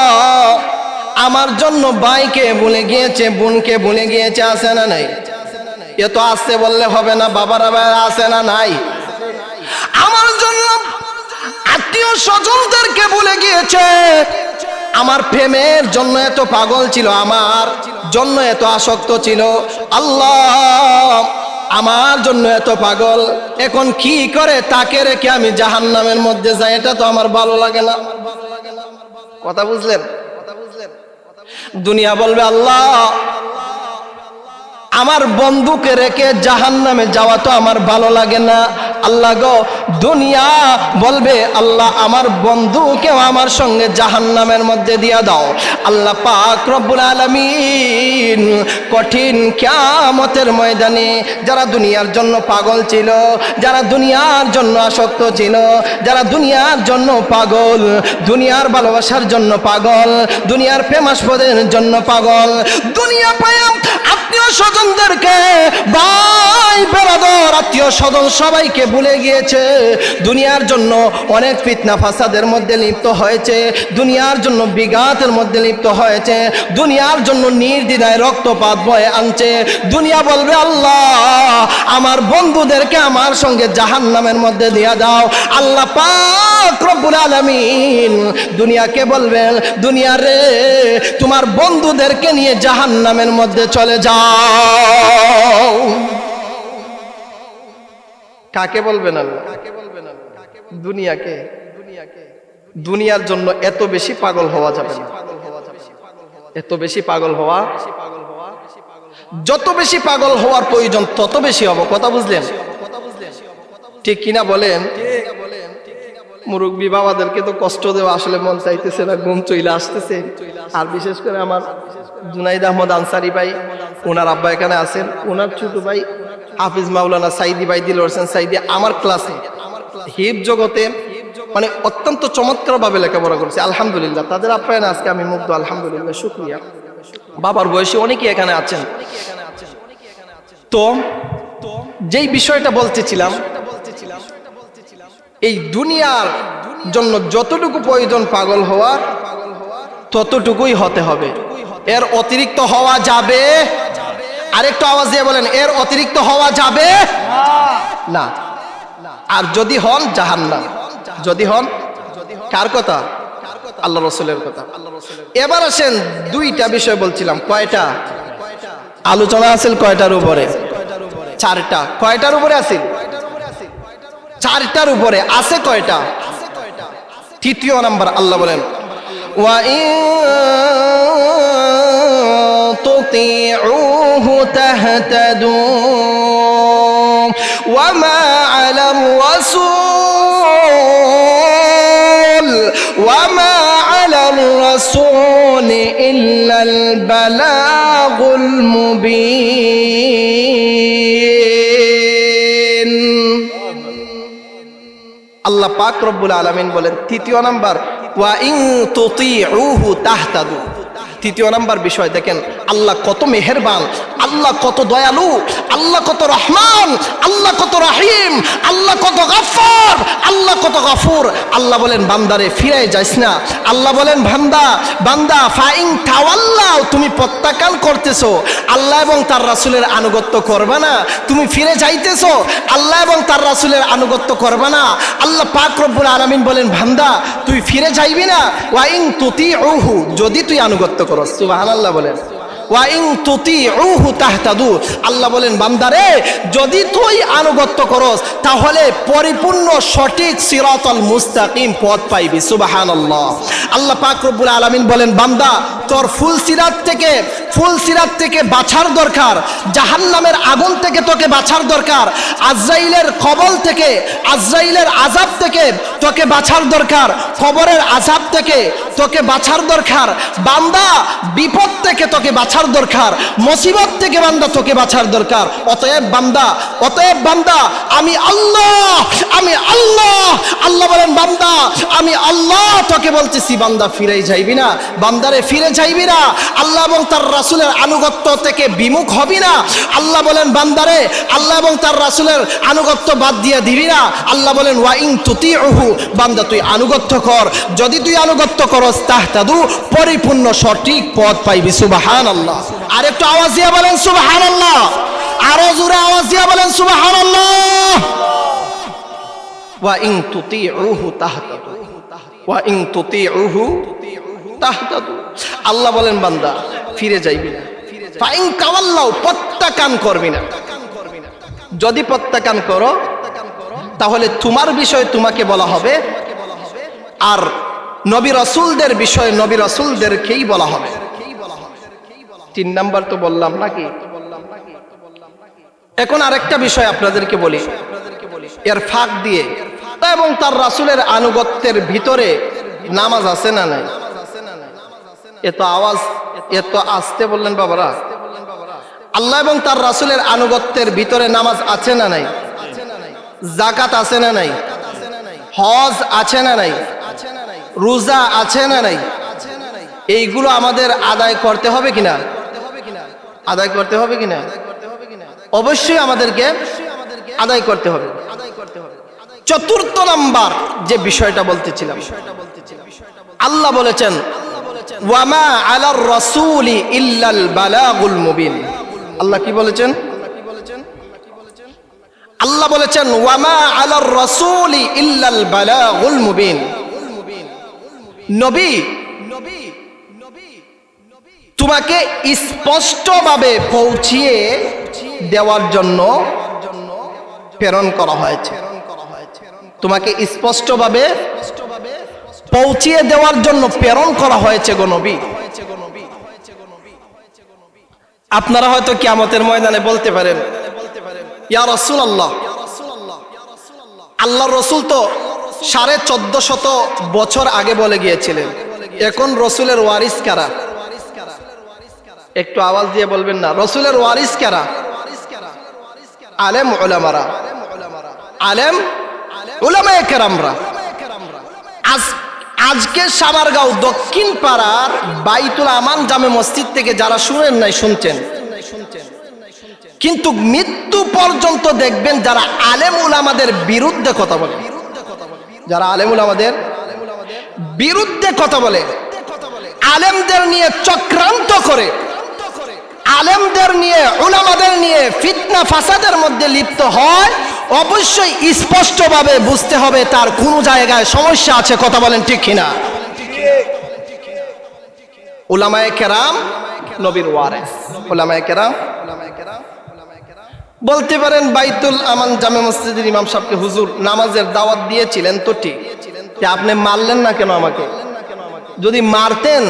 আমার জন্য ভাইকে ভুলে গিয়েছে, বোনকে ভুলে গিয়েছে, আছে না নাই? এ তো আসতে বললে হবে না, বাবারা ভাইরা আছে না নাই? আমার জন্য আত্মীয় স্বজনদেরকে ভুলে গিয়েছে, আমার প্রেমের জন্য এত পাগল ছিল, আমার জন্য এত আসক্ত ছিল, আল্লাহ আমার জন্য এত পাগল, এখন কি করে তাকে রেখে আমি জাহান্নামের মধ্যে যাই? এটা তো আমার ভালো লাগে না। কথা বুঝলেন? দুনিয়া বলবে আল্লাহ আমার বন্ধুকে রেখে জাহান্নামে যাওয়া তো আমার ভালো লাগে না। আল্লাহ গো দুনিয়া বলবে আল্লাহ আমার বন্ধুকেও আমার সঙ্গে জাহান্নামের মধ্যে দিয়া দাও। আল্লাহ পাক রব্বুল আলামিন কঠিন কিয়ামতের ময়দানে যারা দুনিয়ার জন্য পাগল ছিল, যারা দুনিয়ার জন্য আসক্ত ছিল, যারা দুনিয়ার জন্য পাগল, দুনিয়ার ভালোবাসার জন্য পাগল, দুনিয়ার প্রেমাস্পদের জন্য পাগল, দুনিয়া পায়া আত্মীয় স্বজনদেরকে, ভাই বেরাদর আত্মীয় স্বজন সবাইকে ভুলে গিয়েছে, দুনিয়ার জন্য অনেক ফিতনা ফাসাদের মধ্যে লিপ্ত হয়েছে, দুনিয়ার জন্য বিঘাতের মধ্যে লিপ্ত হয়েছে, দুনিয়ার জন্য নির্দ্বিধায় রক্তপাত বয়ে আনছে। দুনিয়া বলবে আল্লাহ আমার বন্ধুদেরকে আমার সঙ্গে জাহান্নামের মধ্যে দিয়া দাও। আল্লাহ পাক রব্বুল আলামিন দুনিয়াকে বলবেন দুনিয়া রে তোমার বন্ধুদেরকে নিয়ে জাহান্নামের মধ্যে চলে যাও। কাকে বলবেন আল্লাহ? দুনিয়াকে। দুনিয়ার জন্য এত বেশি পাগল হওয়া যাবে না, এত বেশি পাগল হওয়া, যত বেশি পাগল হওয়ার প্রয়োজন তত বেশি হব। কথা বুঝলেন? ঠিক কিনা বলেন? মুরব্বী বাবাদেরকে তো কষ্ট দেওয়া আসলে মন চাইতেছে না, ঘুম চলে আসতেছে। আর বিশেষ করে আমার জুনাইদ আহমদ আনসারি ভাই, ওনার আব্বা এখানে আছেন, ওনার ছোট ভাই হাফিজ মাওলানা সাইদি ভাই, দিল হোসেন সাইদি আমার ক্লাসে হিপ জগতে মানে অত্যন্ত চমৎকার ভাবে লেখাপড়া করছে। আলহামদুলিল্লাহ তাদের আপ্যায়নে আজকে আমি মুগ্ধ, আলহামদুলিল্লাহ, শুকরিয়া। বাবার বয়সী অনেকেই এখানে আছেন। তো যেই বিষয়টা বলতেছিলাম, এই দুনিয়ার জন্য যতটুকু প্রয়োজন পাগল হওয়ার ততটুকুই হতে হবে, এর অতিরিক্ত হওয়া যাবে। আরেকটু আওয়াজ দিয়ে বলেন, এর অতিরিক্ত হওয়া যাবে না। আর যদি হন জাহান্নাম, যদি হন, কার কথা? আল্লাহ রাসূলের কথা। এবার আসেন দুইটা বিষয় বলছিলাম, কয়টা আলোচনা আছিল? কয়টার উপরে? চারটা। কয়টার উপরে আছিল? চারটার উপরে আছে। কয়টা? তৃতীয় নাম্বার আল্লাহ বলেন ওয়া ইন তুতিউহু তাহতাদু ওয়া মা আলার রাসূল ওয়া মা আলার রাসূল ইল্লাল বালাগুল মুবিন। আল্লাহ পাক রব্বুল আলামিন বলেন তৃতীয় নাম্বার ওয়া ইন তুতিউহু তাহতাদু। তৃতীয় নাম্বার বিষয় দেখেন আল্লাহ কত মেহেরবান, আল্লাহ কত দয়ালু, আল্লাহ কত রহমান, আল্লাহ কত রহিম, আল্লাহ কত গফফার, আল্লাহ কত গফুর। আল্লাহ বলেন বান্দারে ফিরে যাইস না। আল্লাহ বলেন বান্দা ফাইন তাওয়াল্লাও, তুমি প্রত্যাখ্যান করতেছো, আল্লাহ এবং তার রাসূলের আনুগত্য করবে না, তুমি ফিরে যাইতেছো, আল্লাহ এবং তার রাসূলের আনুগত্য করবে না। আল্লাহ পাক রব্বুল আলামিন বলেন বান্দা তুই ফিরে যাইবি না। ওয়া ইন তুতিউহু, যদি তুই আনুগত্য করো। সুবহানাল্লাহ বলেন ওয়া ইন তুতিউহু তাহতাদু। আল্লাহ বলেন বান্দারে যদি তুই আনুগত্য করস তাহলে পরিপূর্ণ সঠিক সিরাতাল মুস্তাকিম পথ পাইবি। সুবহানাল্লাহ। আল্লাহ পাক রব্বুল আলামিন বলেন বান্দা তোর ফুল সিরাত থেকে বাঁচার দরকার, জাহান্নামের আগুন থেকে তোকে বাঁচার দরকার, আজরাইলের কবল থেকে, আজরাইলের আযাব থেকে তোকে বাঁচার দরকার, কবরের আযাব থেকে তোকে বাঁচার দরকার বান্দা, বিপদ থেকে তোকে বাঁচার দরকার, মুসিবত থেকে বান্দা তোকে বাঁচার দরকার। অতএব বান্দা আমি আল্লাহ, আমি আল্লাহ। আল্লাহ বলেন বান্দা আমি আল্লাহ তোকে বলতেছি বান্দা ফিরে যাইবি না, বান্দারে ফিরে যাইবি না, আল্লাহ এবং তার রাসূলের আনুগত্য থেকে বিমুখ হবি না। আল্লাহ বলেন বান্দারে আল্লাহ এবং তার রাসূলের আনুগত্য বাদ দিয়ে দিবি না। আল্লাহ বলেন ওয়া ইন তুতিউহু, বান্দা তুই আনুগত্য কর, যদি তুই আনুগত্য করস তাহতাদু, পরিপূর্ণ সঠিক পথ পাইবি। সুবহানাল্লাহ। আর একটু আওয়াজ দিয়ে বলেন সুবহানাল্লাহ, আরো জোরে আওয়াজ দিয়ে বলেন সুবহানাল্লাহ। ওয়া ইন তুতিউহু তাহতাদু, ওয়া ইন তুতিউহু তাহতাদু। আল্লাহ বলেন বান্দা ফিরে যাইবি না, ফাইন তাওয়াল্লাউ, প্রত্যাখ্যান করবি না। যদি প্রত্যাখ্যান করো তাহলে তোমার বিষয়ে তোমাকে বলা হবে, আর নবী রাসূলদের বিষয়ে নবী রাসূলদেরকেই বলা হবে। 3 নাম্বার তো বললাম নাকি? এখন আরেকটা বিষয় আপনাদেরকে বলি, এর ফাঁক দিয়ে এবং তার রাসূলের আনুগত্যের ভিতরে নামাজ আছে না নাই? এত আওয়াজ, এত আস্তে বললেন বাবারা। আল্লাহ এবং তার রাসূলের আনুগত্যের ভিতরে নামাজ আছে না নাই? যাকাত আছে না নাই? হজ আছে না নাই? রোজা আছে না নাই? এইগুলো আমাদের আদায় করতে হবে কিনা? আদায় করতে হবে কিনা? অবশ্যই আমাদেরকে আদায় করতে হবে। চতুর্থ নাম্বার যে বিষয়টা বলতেছিলাম, আল্লাহ বলেছেন ওয়ামা আলার রাসূলি ইল্লাল বালাগুল মুবিন। আল্লাহ কি বলেছেন? আল্লাহ বলেছেন ওয়ামা আলার রাসূলি ইল্লাল বালাগুল মুবিন। নবী তোমাকে স্পষ্টভাবে পৌঁছিয়ে দেওয়ার জন্য প্রেরণ করা হয়েছে। তোমাকে স্পষ্টভাবে পৌঁছিয়ে দেওয়ার জন্য প্রেরণ করা হয়েছে গো নবী। আপনারা হয়তো কিয়ামতের ময়দানে বলতে পারেন ইয়া রাসূলুল্লাহ, আল্লাহর রাসূল তো 1450 বছর আগে বলে গিয়েছিলেন, এখন রাসূলের ওয়ারিস কারা? একটু আওয়াজ দিয়ে বলবেন না, রাসূলের ওয়ারিস কারা? আলেম উলামারা, আলেম উলামায়ে কেরামরা। আজকে সাবারগাঁও দক্ষিণ পাড়ার বাইতুল আমান জামে মসজিদ থেকে যারা শুনেন নাই শুনছেন, কিন্তু মৃত্যু পর্যন্ত দেখবেন যারা আলেম উলামাদের বিরুদ্ধে কথা বলে, যারা আলেম উলামাদের বিরুদ্ধে কথা বলে, আলেমদের নিয়ে চক্রান্ত করে, আলেমদের নিয়ে উলামাদের নিয়ে ফিতনা ফাসাদের মধ্যে লিপ্ত হয়, অবশ্যই স্পষ্টভাবে বুঝতে হবে তার কোন জায়গায় সমস্যা আছে। কথা বলেন ঠিক কিনা? উলামায়ে কেরাম নবীর ওয়ারিস। উলামায়ে কেরাম বলতে পারেন বাইতুল আমান জামে মসজিদের ইমাম সাহেবকে হুজুর নামাজের দাওয়াত দিয়েছিলেন তো ঠিক, আপনি মারলেন না কেন আমাকে? যদি মারতেন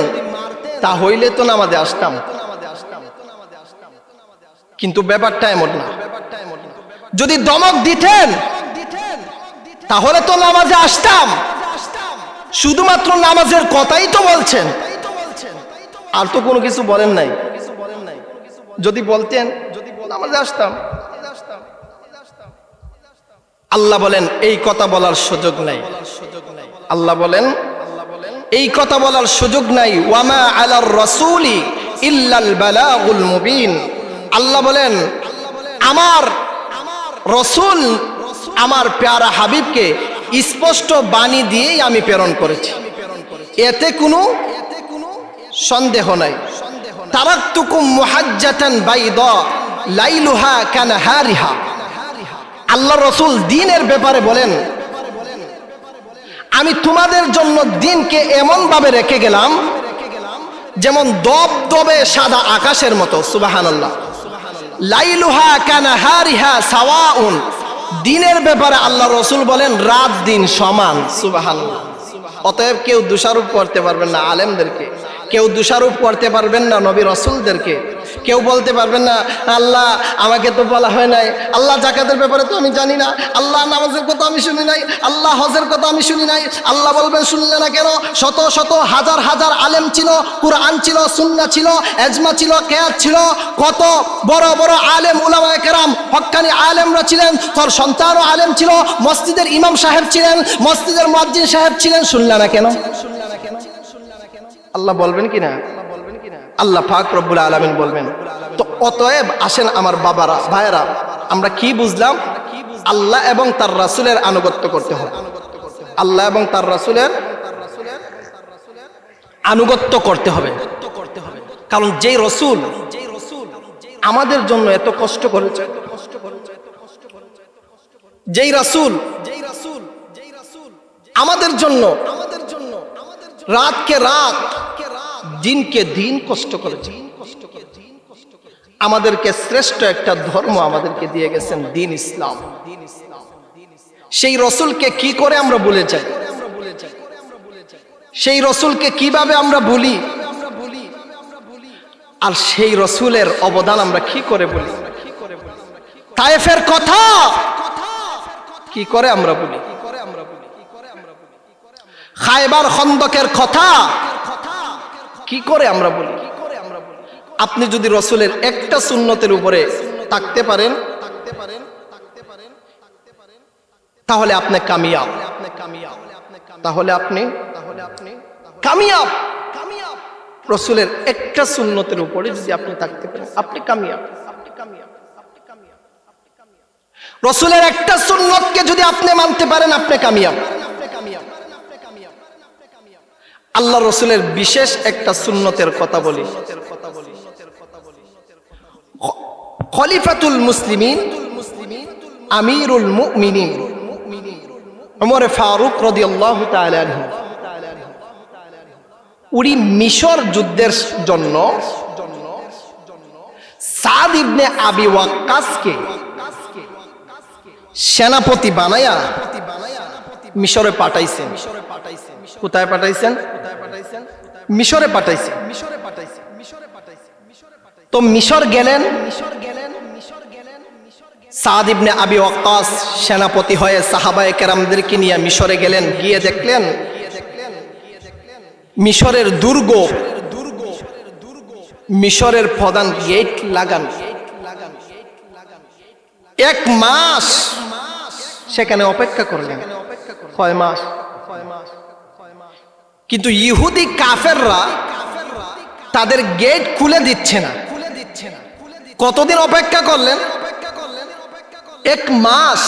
তা হইলে তো নামাজে আসতাম, কিন্তু ব্যাপারটা এমন না। যদি ধমক দিতেন তাহলে তো নামাজে আসতাম, শুধুমাত্র নামাজের কথাই তো বলছেন, আর তো কোনো কিছু বলেন নাই। যদি বলতেন নামাজে আসতাম। আল্লাহ বলেন এই কথা বলার সুযোগ নাই। আল্লাহ বলেন এই কথা বলার সুযোগ নাই। ওয়ামা আলার রাসূলি ইল্লাল বালাগুল মুবিন। আল্লাহ বলেন আমার রাসূল আমার প্যারা হাবিবকে স্পষ্ট বাণী দিয়েই আমি প্রেরণ করেছি, এতে কোনো সন্দেহ নাই। তারাকতুকুম মুহাজ্জাতান বাইদা লাইলুহা কানাহারিহা। আল্লাহ রাসূল দ্বীনের ব্যাপারে বলেন আমি তোমাদের জন্য দ্বীনকে এমন ভাবে রেখে গেলাম যেমন দবদবে সাদা আকাশের মতো। সুবহানাল্লাহ। লাইলুহা কানাহারিহা সাওয়াউন। দ্বীনের ব্যাপারে আল্লাহ রাসূল বলেন রাত দিন সমান। সুবহানাল্লাহ। অতএব কেউ দোষারোপ করতে পারবেন না আলেমদেরকে, কেউ দোষারোপ করতে পারবেন না নবী রাসূলদেরকে, কেউ বলতে পারবেন না আল্লাহ আমাকে তো বলা হয় নাই, আল্লাহ জাকাতের ব্যাপারে তো আমি জানি না, আল্লাহ নামাজের কথা আমি শুনি নাই, আল্লাহ হজের কথা আমি শুনি নাই। আল্লাহ বলবেন শুনলে না কেন? শত শত হাজার হাজার আলেম ছিল, কুরআন ছিল, সুন্নাহ ছিল, এজমা ছিল, কিয়াস ছিল, কত বড় বড় আলেম উলামায়ে কেরাম হক্কানি আলেমরা ছিলেন, তোর সন্তানও আলেম ছিল, মসজিদের ইমাম সাহেব ছিলেন, মসজিদের মুয়াজ্জিন সাহেব ছিলেন, শুনলে না কেন? আল্লাহ বলবেন কি না? আল্লাহ পাক রব্বুল আলামিন বলবেন। তো অতএব আসেন আমার বাবারা, ভাইয়েরা, আমরা কি বুঝলাম? আল্লাহ এবং তার রাসূলের আনুগত্য করতে হবে। আল্লাহ এবং তার রাসূলের আনুগত্য করতে হবে। কারণ যেই রাসূল আমাদের জন্য এত কষ্ট করেছে, যেই রাসূল আমাদের জন্য রাতকে রাত দিনকে দিন কষ্ট করেছে, আমাদেরকে শ্রেষ্ঠ একটা ধর্ম আমাদেরকে দিয়ে গেছেন, দিন ইসলাম। সেই রাসূলকে কি করে আমরা ভুলে যাই? সেই রাসূলকে কিভাবে আমরা ভুলি? আর সেই রাসূলের অবদান আমরা কি করে বলি? তায়েফের কথা কি করে আমরা বলি? খায়বার খন্দকের কথা কি করে আমরা বলি? আপনি যদি রাসূলের একটা সুন্নতের উপরে থাকতে পারেন তাহলে আপনি কামিয়াব, তাহলে আপনি কামিয়াব। রাসূলের একটা সুন্নতের উপরে যদি আপনি থাকতে পারেন আপনি কামিয়াব। রাসূলের একটা সুন্নতকে যদি আপনি মানতে পারেন আপনি কামিয়াব। আল্লাহ রাসূলের বিশেষ একটা সুন্নতের কথা বলি। খলিফাতুল মুসলিমিন আমিরুল মুমিনিন ওমর ফারুক রাদিয়াল্লাহু তাআলা আনহু, উনি মিশর যুদ্ধের জন্য সাদ ইবনে আবি ওয়াক্কাসকে সেনাপতি বানায়া মিশরে পাঠাইছেন। কোথায় পাঠাইছেন? মিশরে পাঠাইছেন। তো মিশর গেলেন, সাদ ইবনে আবি ওয়াক্কাস সেনাপতি হয়ে সাহাবায়ে কেরামদেরকে নিয়ে মিশরে গেলেন। গিয়ে দেখলেন মিশরের দুর্গ, মিশরের প্রধান গেট লাগান। 1 মাস সেখানে অপেক্ষা করলেন। কয় মাস? কিন্তু ইহুদি কাফেররা তাদের গেট খুলে দিচ্ছে না। কতদিন অপেক্ষা করলেন? 1 মাস।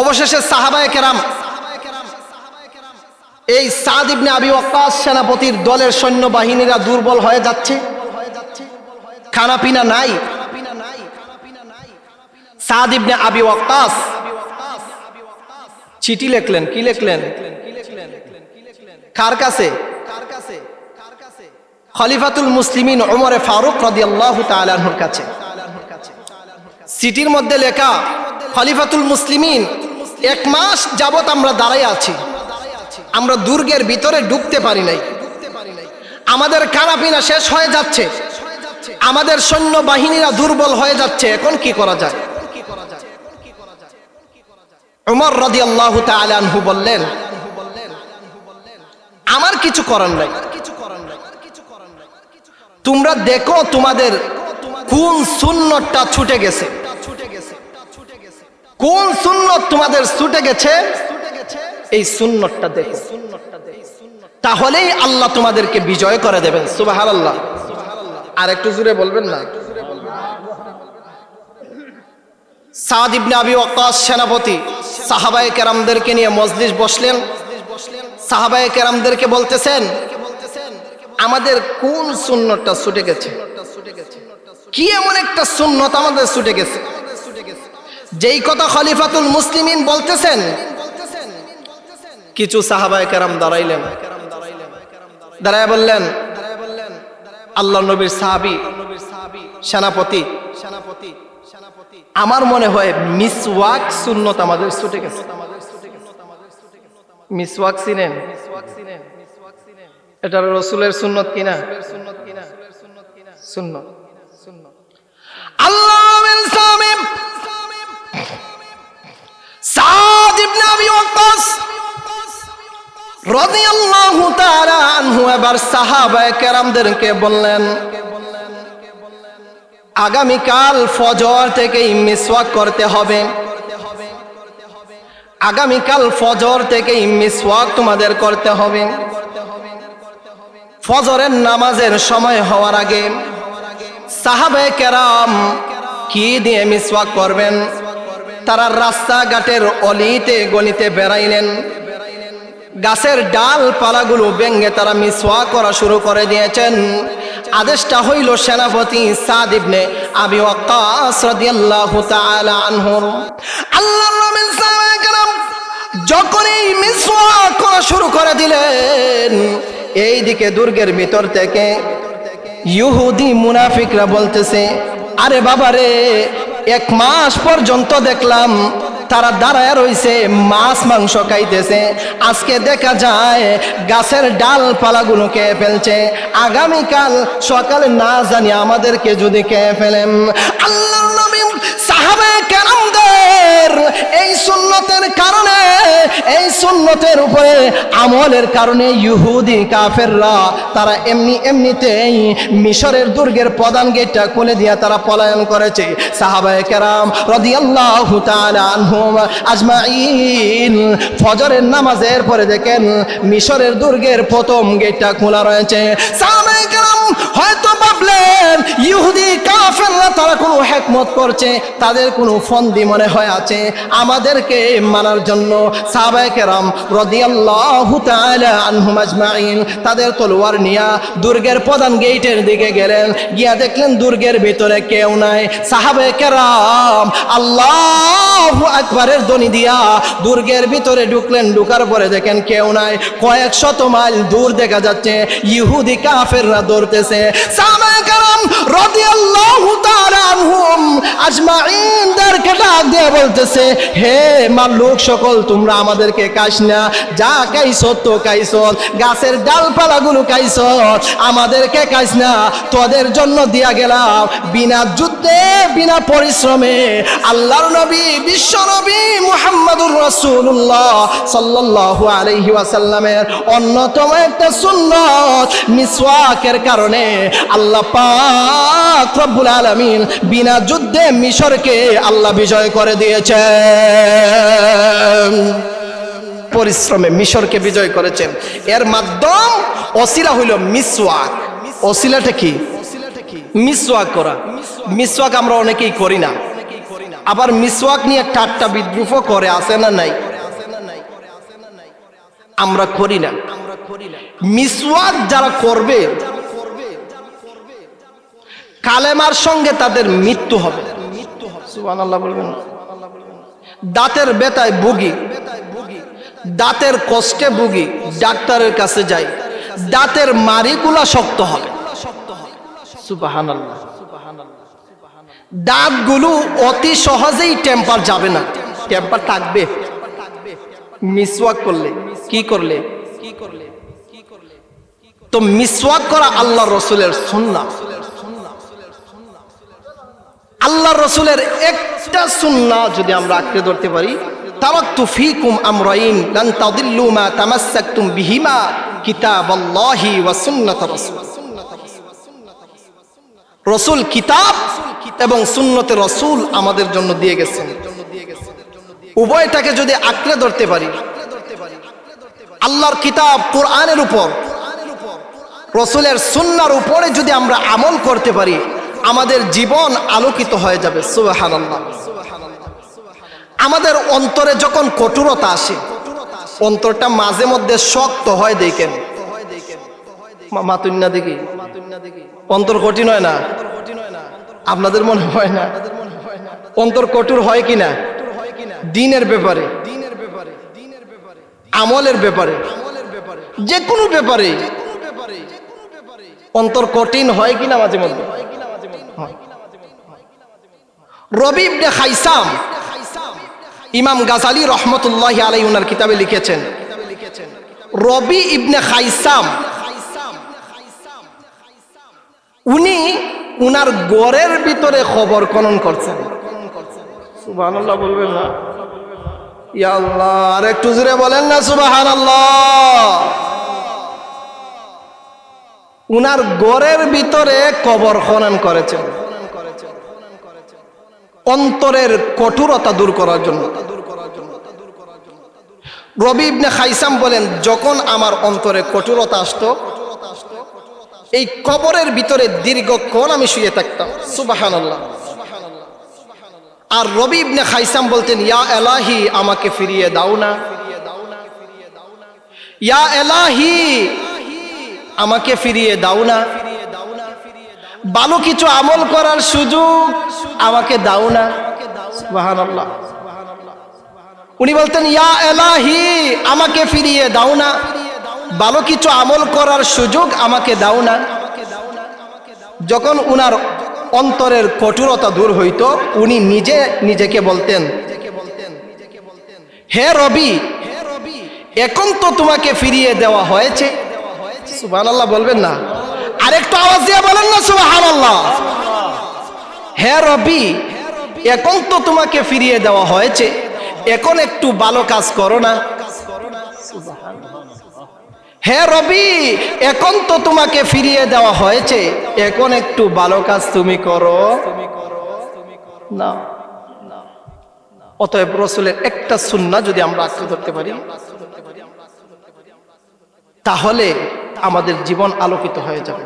অবশেষে সাহাবায়ে কেরাম এই সাদ ইবনে আবি ওয়াক্কাস সেনাপতির দলের সৈন্যবাহিনীরা দুর্বল হয়ে যাচ্ছে, খানাপিনা নাই। সাদ ইবনে আবি ওয়াক্কাস চিঠি লিখলেন। কি লিখলেন? কার কাছে? খলিফাতুল মুসলিমিন ওমর ফারুক রাদিয়াল্লাহু তাআলা আনহুর কাছে। চিঠির মধ্যে লেখা, খলিফাতুল মুসলিমিন 1 মাস যাবত আমরা দাঁড়াই আছি, আমরা দুর্গের ভিতরে ঢুকতে পারি নাই, আমাদের খানাপিনা শেষ হয়ে যাচ্ছে, আমাদের সৈন্য বাহিনীরা দুর্বল হয়ে যাচ্ছে, এখন কি করা যায়? ওমর রাদিয়াল্লাহু তাআলা আনহু বললেন, আমার কিছু করার নাই, তোমরা দেখো তোমাদের কোন সুন্নতটা ছুটে গেছে, কোন সুন্নত তোমাদের ছুটে গেছে, এই সুন্নতটা দেখো, তাহলেই আল্লাহ তোমাদেরকে বিজয় করে দেবেন। সুবহানাল্লাহ। আর একটু জোরে বলবেন না? সাদ ইবনে আবি ওয়াক্কাস সেনাপতি সাহাবায়ে কেরামদেরকে নিয়ে মজলিস বসলেন। সাহাবায়ে কেরামদেরকে বলতেছেন, আমাদের কোন সুন্নতটা ছুটে গেছে, কি এমন একটা সুন্নত আমাদের ছুটে গেছে? যেই কথা খলিফাতুল মুসলিমিন বলতেছেন, কিছু সাহাবায়ে কেরাম দাঁড়াইলেন, দাঁড়ায় বললেন, আল্লাহ নবীর সাহাবী সেনাপতি, আমার মনে হয় মিসওয়াক সুন্নত আমাদের ছুটে গেছে। মিসওয়াক চিনেন? এটা রাসূলের সুন্নাত কিনা? সুন্নাত। আল্লাহ সামিম সাদ ইবনে আবি ওয়াক্কাস রাদিয়াল্লাহু তাআলা আনহু এবার সাহাবায়ে কেরামদেরকে বললেন, আগামীকাল ফজর থেকেই মিসওয়াক করতে হবে। আগামীকাল ফজর থেকেই মিসওয়াক তোমাদের করতে হবে। ফজরের নামাজের সময় হওয়ার আগে সাহাবায়ে কেরাম কি দিয়ে মিসওয়াক করবেন? তারা রাস্তাঘাটের অলিতে গলিতে বেড়াইলেন, গাছের ডালপালাগুলো ভেঙে তারা মিসওয়াক করা শুরু করে দিয়েছেন। আদেশটা হইল সেনাপতি সাদ ইবনে আবি ওয়াক্কাস রাদিয়াল্লাহু তাআলা আনহু। আল্লাহর নবী সাহাবায়ে কেরাম যখনই মিসওয়াক করা শুরু করে দিলেন, এইদিকে দুর্গের ভিতর থেকে ইহুদি মুনাফিকরা বলতেছে, আরে বাবা রে, 1 মাস পর্যন্ত দেখলাম তারা দাঁড়ায় রইছে, মাছ মাংস খাইতেছে, আজকে দেখা যায় গাছের ডালপালাগুলো খেয়ে ফেলছে, আগামীকাল সকালে না জানি আমাদেরকে যদি খেয়ে ফেলেন। আল্লাহর নবী সাহাবায়ে কেরামদের এই সুন্নতের কারণে, এই সুন্নতের উপরে আমলের কারণে ইহুদি কাফেররা তারা এমনিতেই মিশরের দুর্গের প্রধান গেটটা খুলে দিয়ে তারা পলায়ন করেছে। সাহাবায়ে কেরাম রাদিয়াল্লাহু তাআলা আনহুম আজমাইন ফজরের নামাজের পরে দেখেন মিশরের দুর্গের প্রথম গেটটা খোলা রয়েছে। সাহাবায়ে কেরাম হয়তো ভাবলেন ইহুদি কাফেররা তারা কোনো হিকমত করছে, তাদের কোনো ফন্দি মনে হয় আছে আমাদেরকে মানার জন্য। সাহাবায়ে কেরাম রাদিয়াল্লাহু তাআলা আনহুম আজমাইন তাদের তলোয়ার নিয়ে দুর্গের প্রধান গেটের দিকে গেলেন, গিয়া দেখলেন দুর্গের ভিতরে কেউ নাই। সাহাবায়ে কেরাম আল্লাহু আকবারের ধ্বনি দিয়া দুর্গের ভিতরে ঢুকলেন, ঢুকার পরে দেখেন কেউ নাই। কয়েক শত মাইল দূর দেখা যাচ্ছে ইহুদি কাফেররা দৌড়তেছে। সাহাবায়ে কেরাম রাদিয়াল্লাহু তাআলা আনহুম আজমাইনদেরকে ডাক দিয়ে বলতেছে, হে মাল্লুক সকল, তোমরা আমাদেরকে খাইস না, যা খাইছো তো খাইছো, গাছের ডালপালাগুলো খাইছো, আমাদেরকে খাইস না, তোদের জন্য দিয়া গেলাম বিনা যুদ্ধে বিনা পরিশ্রমে আল্লাহর নবী বিশ্ব নবী মুহাম্মদুর রাসূলুল্লাহ সাল্লাল্লাহু আলাইহি ওয়াসাল্লামের অন্যতম একটা সুন্নাত মিসওয়াকের কারণে আল্লাহ পাক রব্বুল আলামিন বিনা যুদ্ধে মিশরকে আল্লাহ বিজয় করে দিয়েছেন। পরিশ্রমে মিশরকে বিজয় করেছেন। এর মাধ্যম ওসিলা হইল মিসওয়াক। ওসিলাটা কি? মিসওয়াক করা। মিসওয়াক আমরা অনেকেই করি না, আবার মিসওয়াক নিয়ে ঠাট্টা বিদ্রুপও করে, আছে না নাই? আমরা করি না। মিসওয়াক যারা করবে কালেমার সঙ্গে তাদের মৃত্যু হবে। সুবহানাল্লাহ বলবেন। দাঁতের ব্যথায় ভুগি, দাঁতের কষ্টে ভুগি, ডাক্তারের কাছে যাই, দাঁতের মাড়িগুলা শক্ত হবে। সুবহানাল্লাহ। দাঁতগুলো অতি সহজেই টেম্পার যাবে না, টেম্পার থাকবে মিসওয়াক করলে। কি করলে? তো মিসওয়াক করা আল্লাহ রসুলের সুন্নাহ। আল্লাহ রসুলের একটা সুন্নাহ যদি আমরা আঁকড়ে ধরতে পারি, তারাকতু ফীকুম আমরাইন লান তাদিল্লু মা তামাসসাকতুম বিহিমা কিতাবাল্লাহি ওয়া সুন্নাত রাসূল। রসুল কিতাব এবং সুন্নতে রসুল আমাদের জন্য দিয়ে গেছেন। উভয়টাকে যদি আঁকড়ে ধরতে পারি, আল্লাহর কিতাব কোরআনের উপর, রসুলের সুন্নাহর উপরে যদি আমরা আমল করতে পারি, আমাদের জীবন আলোকিত হয়ে যাবে। সুবহানাল্লাহ। আমাদের অন্তরে যখন কঠোরতা আসে, অন্তরটা মাঝে মধ্যে শক্ত হয়। দেখেন মাতুন্না দেখি অন্তর কঠিন হয় না? আপনাদের মনে হয় না অন্তর কঠোর হয় কিনা? দিনের ব্যাপারে, আমলের ব্যাপারে, যে কোনো ব্যাপারে অন্তর কঠিন হয় কিনা মাঝে মধ্যে? রবি ইবনে খাইসাম ইমাম গাজালি রহমতুল্লাহি আলাইহি ওনার কিতাবে লিখেছেন, রবি ইবনে খাইসাম, উনি উনার গড়ের ভিতরে খবর খনন করছেন। সুবহানাল্লাহ বলবেন না? ইয়া আল্লাহ, আর একটু জোরে বলেন না সুবহানাল্লাহ। উনার গড়ের ভিতরে কবর খনন করেছেন অন্তরের কঠোরতা দূর করার জন্য। রবি ইবনে খাইসাম বলেন, যখন আমার অন্তরে কঠোরতা আসতো, এই কবরের ভিতরে দীর্ঘক্ষণ আমি শুয়ে থাকতাম। সুবহানাল্লাহ। আর রবি ইবনে খাইসাম বলতেন, ইয়া এলাহি, আমাকে ফিরিয়ে দাও না, ইয়া এলাহি, আমাকে ফিরিয়ে দাও না, ভালো কিছু আমল করার সুযোগ আমাকে দাও না। সুবহানাল্লাহ। উনি বলতেন, ইয়া এলাহি, আমাকে ফিরিয়ে দাও না, ভালো কিছু আমল করার সুযোগ আমাকে দাও না। যখন উনার অন্তরের কঠোরতা দূর হইতো, উনি নিজে নিজেকে বলতেন, হে রবি, এখন তো তোমাকে ফিরিয়ে দেওয়া হয়েছে। সুবহানাল্লাহ বলবেন না? আরেকটু আওয়াজ দিয়ে বলেন না সুবহানাল্লাহ। হে রবি, এখন তো তোমাকে ফিরিয়ে দেওয়া হয়েছে, এখন একটু ভালো কাজ করো না। হে রবি, এখন তো তোমাকে ফিরিয়ে দেওয়া হয়েছে, এখন একটু ভালো কাজ তুমি করো না। অতএব রাসূলের একটা সুন্নাহ যদি আমরা আঁকড়ে ধরতে পারি, তাহলে আমাদের জীবন আলোকিত হয়ে যাবে।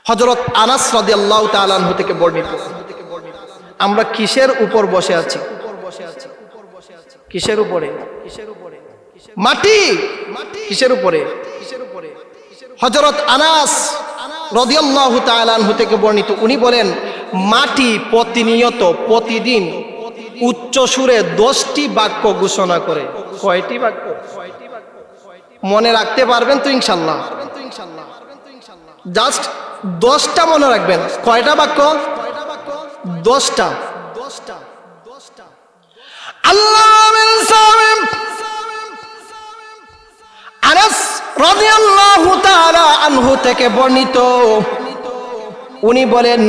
হযরত আনাস রাদিয়াল্লাহু তাআলা আনহু থেকে বর্ণিত, আমরা কিসের উপর বসে আছি? কিসের উপরে? মাটি। কিসের উপরে? হযরত আনাস রাদিয়াল্লাহু তাআলা আনহু থেকে বর্ণিত, উনি বলেন, মাটি প্রতিনিয়ত, প্রতিদিন উচ্চ সুরে 10টি বাক্য ঘোষণা করে। কয়টি বাক্য? মনে রাখতে পারবেন তো ইনশাআল্লাহ? জাস্ট 10টা মনে রাখবেন। কয়টা বাক্য? 10টা। আল্লাহ আনাস রাদিয়াল্লাহু তাআলা আনহু থেকে বর্ণিত, উনি বলেন,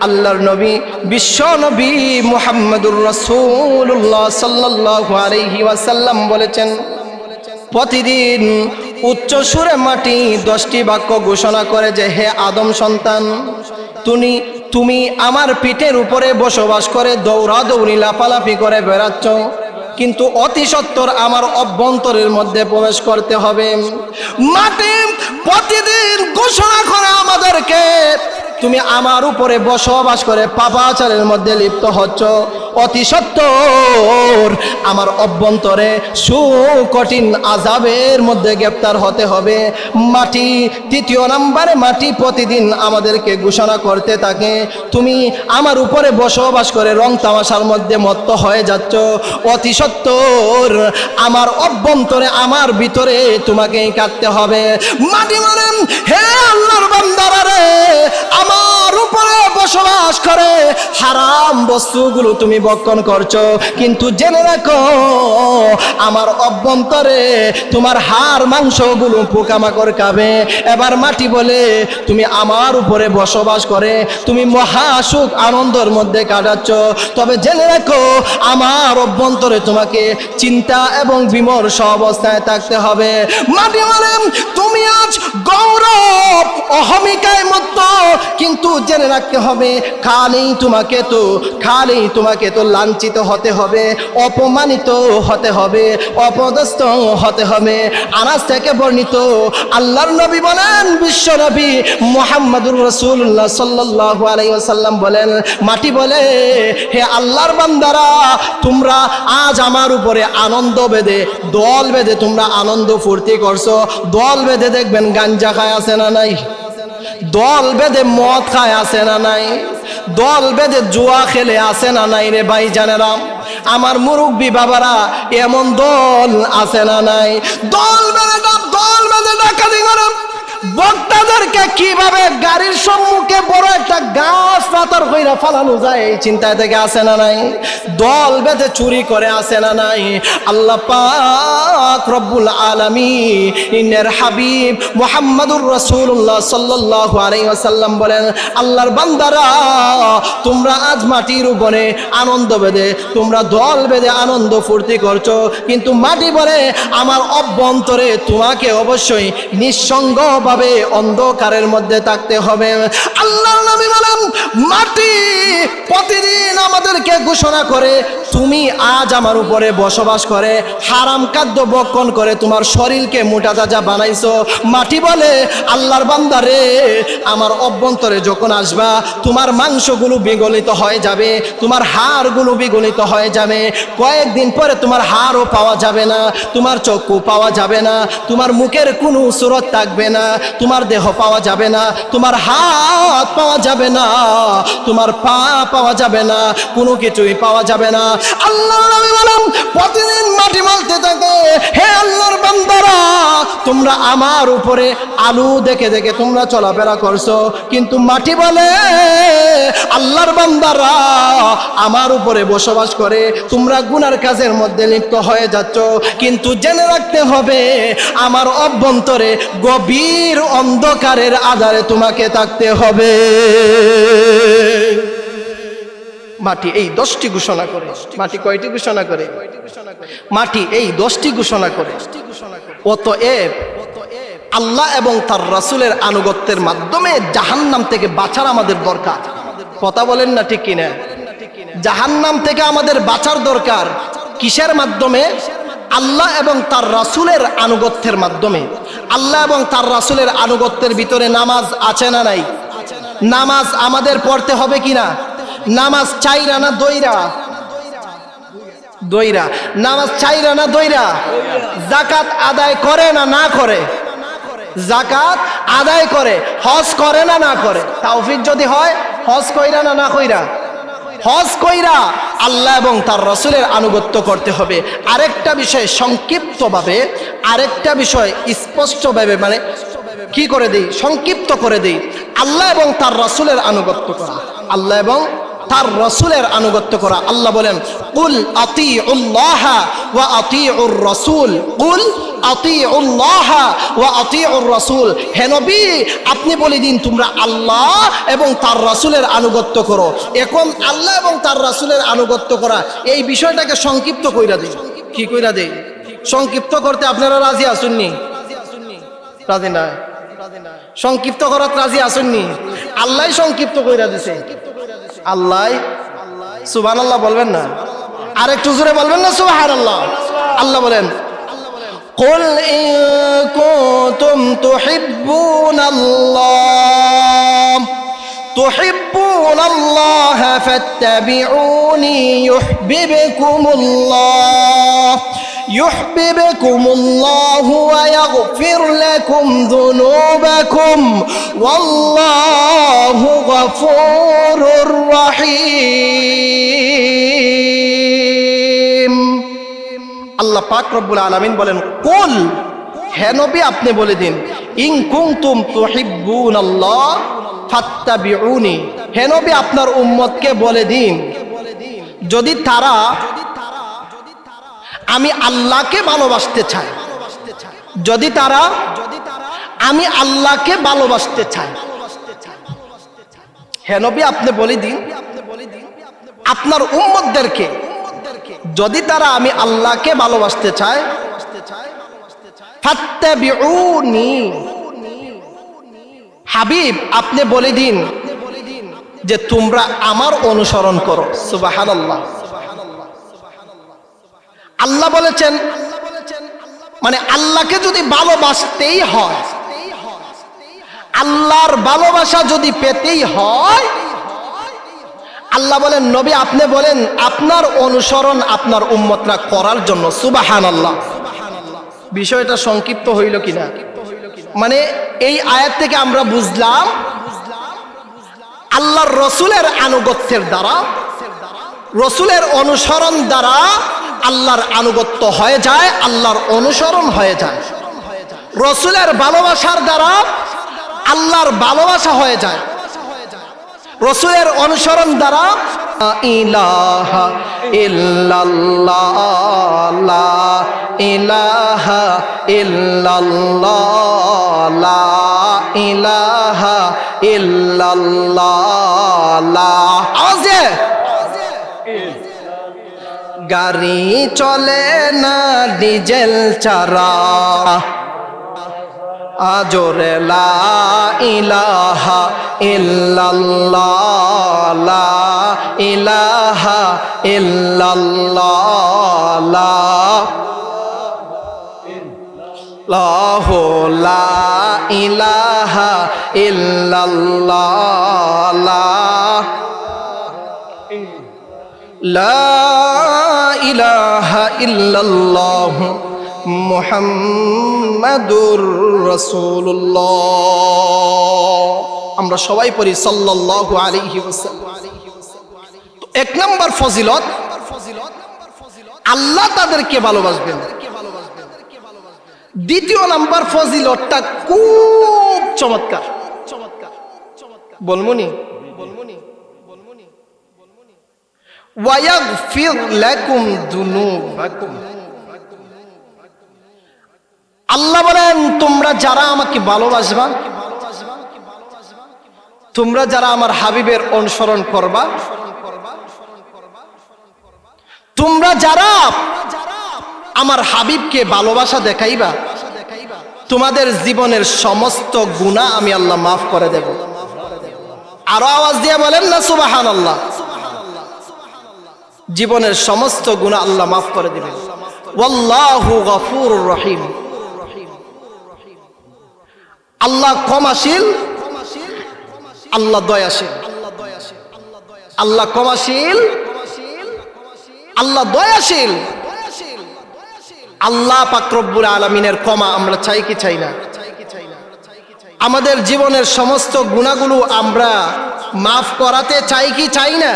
আল্লাহর নবী, বিশ্ব নবী মুহাম্মদুর রাসূলুল্লাহ সাল্লাল্লাহু আলাইহি ওয়াসাল্লাম বলেছেন, প্রতিদিন উচ্চ সুরে মাটি 10টি বাক্য ঘোষণা করে যে, হে আদম সন্তান, তুমি আমার পিঠের উপরে বসবাস করে দৌড়াদৌড়ি লাফালাফি করে বেড়াচ্ছ, কিন্তু অতি সত্বর আমার অভ্যন্তরের মধ্যে প্রবেশ করতে হবে। মাটি প্রতিদিন ঘোষণা করে আমাদেরকে, তুমি আমার উপরে বসবাস করে পাপাচারের মধ্যে লিপ্ত হচ্ছ, অতি সত্বর আমার অভ্যন্তরে সুকঠিন আযাবের মধ্যে গ্রেফতার হতে হবে। মাটি, তৃতীয় নম্বরে মাটি প্রতিদিন আমাদেরকে ঘোষণা করতে থাকে, তুমি আমার উপরে বসবাস করে রং তামাশার মধ্যে মত্ত হয়ে যাচ্ছ, অতি সত্বর আমার অভ্যন্তরে, আমার ভিতরে তোমাকে কাটতে হবে। মাটি বলেন, হে আল্লাহর বান্দারা রে, আমার উপরে বসবাস করে হারাম বস্তুগুলো তুমি ভক্ষণ করছো, কিন্তু জেনে রাখো আমার অভ্যন্তরে তোমার হাড় মাংসগুলো পোকামাকড় খাবে। এবার মাটি বলে, তুমি আমার উপরে বসবাস করে তুমি মহাসুখ আনন্দের মধ্যে কাটাচ্ছ, তবে জেনে রাখো আমার অভ্যন্তরে তোমাকে চিন্তা এবং বিমর্ষ অবস্থায় থাকতে হবে। মাটি বলে, তুমি আজ গৌরব অহমিকায় মত্ত, কিন্তু জেনে রাখতে হবে খালি তোমাকে তো লাঞ্ছিত হতে হবে, অপমানিত হতে হবে, অপদস্থ হতে হবে। আনাস থেকে বর্ণিত, আল্লাহর নবী বলেন, বিশ্ব নবী মুহাম্মদুর রাসূলুল্লাহ সাল্লাল্লাহু আলাইহি ওয়াসাল্লাম বলেন, মাটি বলে, হে আল্লাহর বান্দারা, তোমরা আজ আমার উপরে আনন্দ বেঁধে, দল বেঁধে তোমরা আনন্দ ফুর্তি করছো। দল বেঁধে দেখবেন গাঞ্জা খায় আছে না নাই? দল বেঁধে মদ খায় আছে না নাই? দল বেঁধে জুয়া খেলে আছে না নাই? রে ভাই জানেরা, আমার মুরব্বী বাবারা, এমন দল আছে না নাই? দল বেঁধে ডাকাতি করে, বক্তাদেরকে কিভাবে গাড়ির সম্মুখে বড় একটা গাছ পাথর কইরা ফালানো যায় এই চিন্তায় থেকে আসে না নাই? দল বেঁধে চুরি করে আসে না নাই? আল্লাহ পাক রব্বুল আলামিনের হাবিব মুহাম্মদুর রাসূলুল্লাহ সাল্লাল্লাহু আলাইহি ওয়াসাল্লাম বলেন, আল্লাহর বান্দারা তোমরা আজ মাটির উপরে আনন্দ বেঁধে তোমরা দল বেঁধে আনন্দ ফুর্তি করছো, কিন্তু মাটি বলে আমার অভ্যন্তরে তোমাকে অবশ্যই নিঃসঙ্গভাবে অন্ধকারের মধ্যে থাকতে হবে। আল্লাহর নবী বলেন, মাটি প্রতিদিন আমাদেরকে ঘোষণা করে তুমি আজ আমার উপরে বসবাস করে হারাম খাদ্য ভক্ষণ করে তোমার শরীরকে মোটা তাজা বানাইছো। মাটি বলে আল্লাহর বান্দা রে, আমার অভ্যন্তরে যখন আসবা তোমার মাংসগুলো বিগলিত হয়ে যাবে, তোমার হাড়গুলো বিগলিত হয়ে যাবে, কয়েকদিন পরে তোমার হাড়ও পাওয়া যাবে না, তোমার চক্ষু পাওয়া যাবে না, তোমার মুখের কোনো সুরত থাকবে না, তোমার দেহ পাওয়া যাবে না, তোমার হাত পাওয়া যাবে না, তোমার পা পাওয়া যাবে না, কোনো কিছুই পাওয়া যাবে না। আল্লাহর নবী বলেন, প্রতিদিন মাটি মালতে থাকে, হে আল্লাহর বান্দারা তোমরা আমার উপরে আলু দেখে দেখে তোমরা চলাফেরা করছো, কিন্তু মাটি বলে আল্লাহর বান্দারা আমার উপরে বসবাস করে তোমরা গুনার কাজের মধ্যে লিপ্ত হয়ে যাচ্ছ, কিন্তু জেনে রাখতে হবে আমার অভ্যন্তরে গভীর অন্ধকারের আধারে তোমাকে থাকতে হবে। মাটি এই 10টি ঘোষণা করে। মাটি কয়টি ঘোষণা করে? মাটি এই 10টি ঘোষণা করে। অতএব আল্লাহ এবং তার রাসূলের আনুগত্যের মাধ্যমে জাহান্নাম থেকে বাঁচার আমাদের দরকার। কথা বলেন না ঠিক কিনা? জাহান্নাম থেকে আমাদের বাঁচার দরকার কিসের মাধ্যমে? আল্লাহ এবং তার রাসূলের আনুগত্যের মাধ্যমে। আল্লাহ এবং তার রাসূলের আনুগত্যের ভিতরে নামাজ আছে না নাই? নামাজ আমাদের পড়তে হবে কিনা? নামাজ চাইরা না দইরা? দইরা। নামাজ চাইরা না দইরা? যাকাত আদায় করে না না করে? যাকাত আদায় করে। হজ করে না না করে? তাওফিক যদি হয় হজ কইরা না না কইরা? হজ কইরা। আল্লাহ এবং তার রাসূলের আনুগত্য করতে হবে। আরেকটা বিষয় সংক্ষিপ্তভাবে, আরেকটা বিষয় স্পষ্টভাবে মানে কি করে দেই, সংক্ষিপ্ত করে দেই। আল্লাহ এবং তার রাসূলের আনুগত্য করা, আল্লাহ এবং তার রাসূলের আনুগত্য করা। আল্লাহ বলেন, কুল আতিউল্লাহ ওয়া আতিউর রাসূল, কুল আতিউল্লাহ ওয়া আতিউর রাসূল। হে নবী আপনি বলে দিন তোমরা আল্লাহ এবং তার রাসূলের আনুগত্য করো। এখন আল্লাহ এবং তার রাসূলের আনুগত্য করা এই বিষয়টাকে সংক্ষিপ্ত কইরা দেই। কি কইরা দেই? সংক্ষিপ্ত করতে আপনারা রাজি আছেননি? রাজি না? সংক্ষিপ্ত করার রাজি আছেননি? আল্লাহ সংক্ষিপ্ত কইরা দিছে। আল্লাহ, সুবহানাল্লাহ বলবেন না? আরেকটু জোরে বলবেন না সুবহানাল্লাহ? আল্লাহ বলেন, কুল ইন কুনতুম তুহিব্বুনাল্লাহ ফাত্তাবিউনি ইউহিব্বুকুমুল্লাহ ওয়া ইয়াগফির লাকুম যুনুবাকুম ওয়াল্লাহু গফুরুর রহিম। আল্লাহ পাক রব্বুল আলামিন বলেন, কুল হে নবী আপনি বলে দিন, ইন কুনতুম তুহিব্বুনাল্লাহ ফাত্তাবিউনি, হে নবী আপনার উম্মতকে বলে দিন যদি তারা আমি আল্লাহকে ভালোবাসতে চায়, যদি তারা আমি আল্লাহকে ভালোবাসতে চায়, হে নবী আপনি বলে দিন আপনার উম্মতদেরকে যদি তারা আমি আল্লাহকে ভালোবাসতে চায়, ফাত্তাবিউনি, হাবিব আপনি বলে দিন যে তোমরা আমার অনুসরণ করো। সুবহানাল্লাহ। আল্লাহ বলেছেন মানে আল্লাহকে যদি ভালোবাসতেই হয়, আল্লাহর ভালোবাসা যদি পেতেই হয়, আল্লাহ বলেন নবী আপনি বলেন আপনার অনুসরণ আপনার উম্মতরা করার জন্য। সুবহানাল্লাহ। বিষয়টা সংক্ষিপ্ত হইল কিনা? মানে এই আয়াত থেকে আমরা বুঝলাম আল্লাহর রাসূলের আনুগত্যের দ্বারা, রাসূলের অনুসরণ দ্বারা আল্লাহর আনুগত্য হয়ে যায়, আল্লাহর অনুসরণ হয়ে যায়। রাসূলের ভালোবাসার দ্বারা আল্লাহর ভালোবাসা হয়ে যায় রাসূলের অনুসরণ দ্বারা। ইলাহা ইল্লাল্লাহ লা ইলাহা ইল্লাল্লাহ লা ইলাহা ইল্লাল্লাহ লা। আওয়াজে গাড়ি চলে না ডিজেল ছাড়া, আজরে লা ইলাহা ইল্লাল্লাহ লা ইলাহা ইল্লাল্লাহ লা লাহু লা ইলাহা ইল্লাল্লাহ লা লা ইলাহা ইল্লাল্লাহ মুহাম্মাদুর রাসূলুল্লাহ। আমরা সবাই পড়ি সাল্লাল্লাহু আলাইহি ওয়াসাল্লাম। তো এক নাম্বার ফজিলত, আল্লাহ তাদেরকে ভালোবাসবেন। দ্বিতীয় নাম্বার ফজিলতটা খুব চমৎকার, বলমুনি ওয়ায়াগফির লাকুম যুনুবাকুম। আল্লাহ বলেন তোমরা যারা আমাকে ভালোবাসবা, তোমরা যারা আমার হাবিবের অনুসরণ করবা, তোমরা যারা আমার হাবিবকে ভালোবাসা দেখাইবা, তোমাদের জীবনের সমস্ত গুনাহ আমি আল্লাহ মাফ করে দেব। আরো আওয়াজ দিয়ে বলেন না সুবহানাল্লাহ। জীবনের সমস্ত গুনাহ আল্লাহ মাফ করে দিবেন। ওয়াল্লাহু গফুরুর রহিম। আল্লাহ ক্ষমাশীল, আল্লাহ দয়াশীল। আল্লাহ ক্ষমাশীল, আল্লাহ দয়াশীল। আল্লাহ পাক রব্বুল আলামিনের ক্ষমা আমরা চাই কি চাই না? আমাদের জীবনের সমস্ত গুনাহগুলো আমরা মাফ করাতে চাই কি চাই না?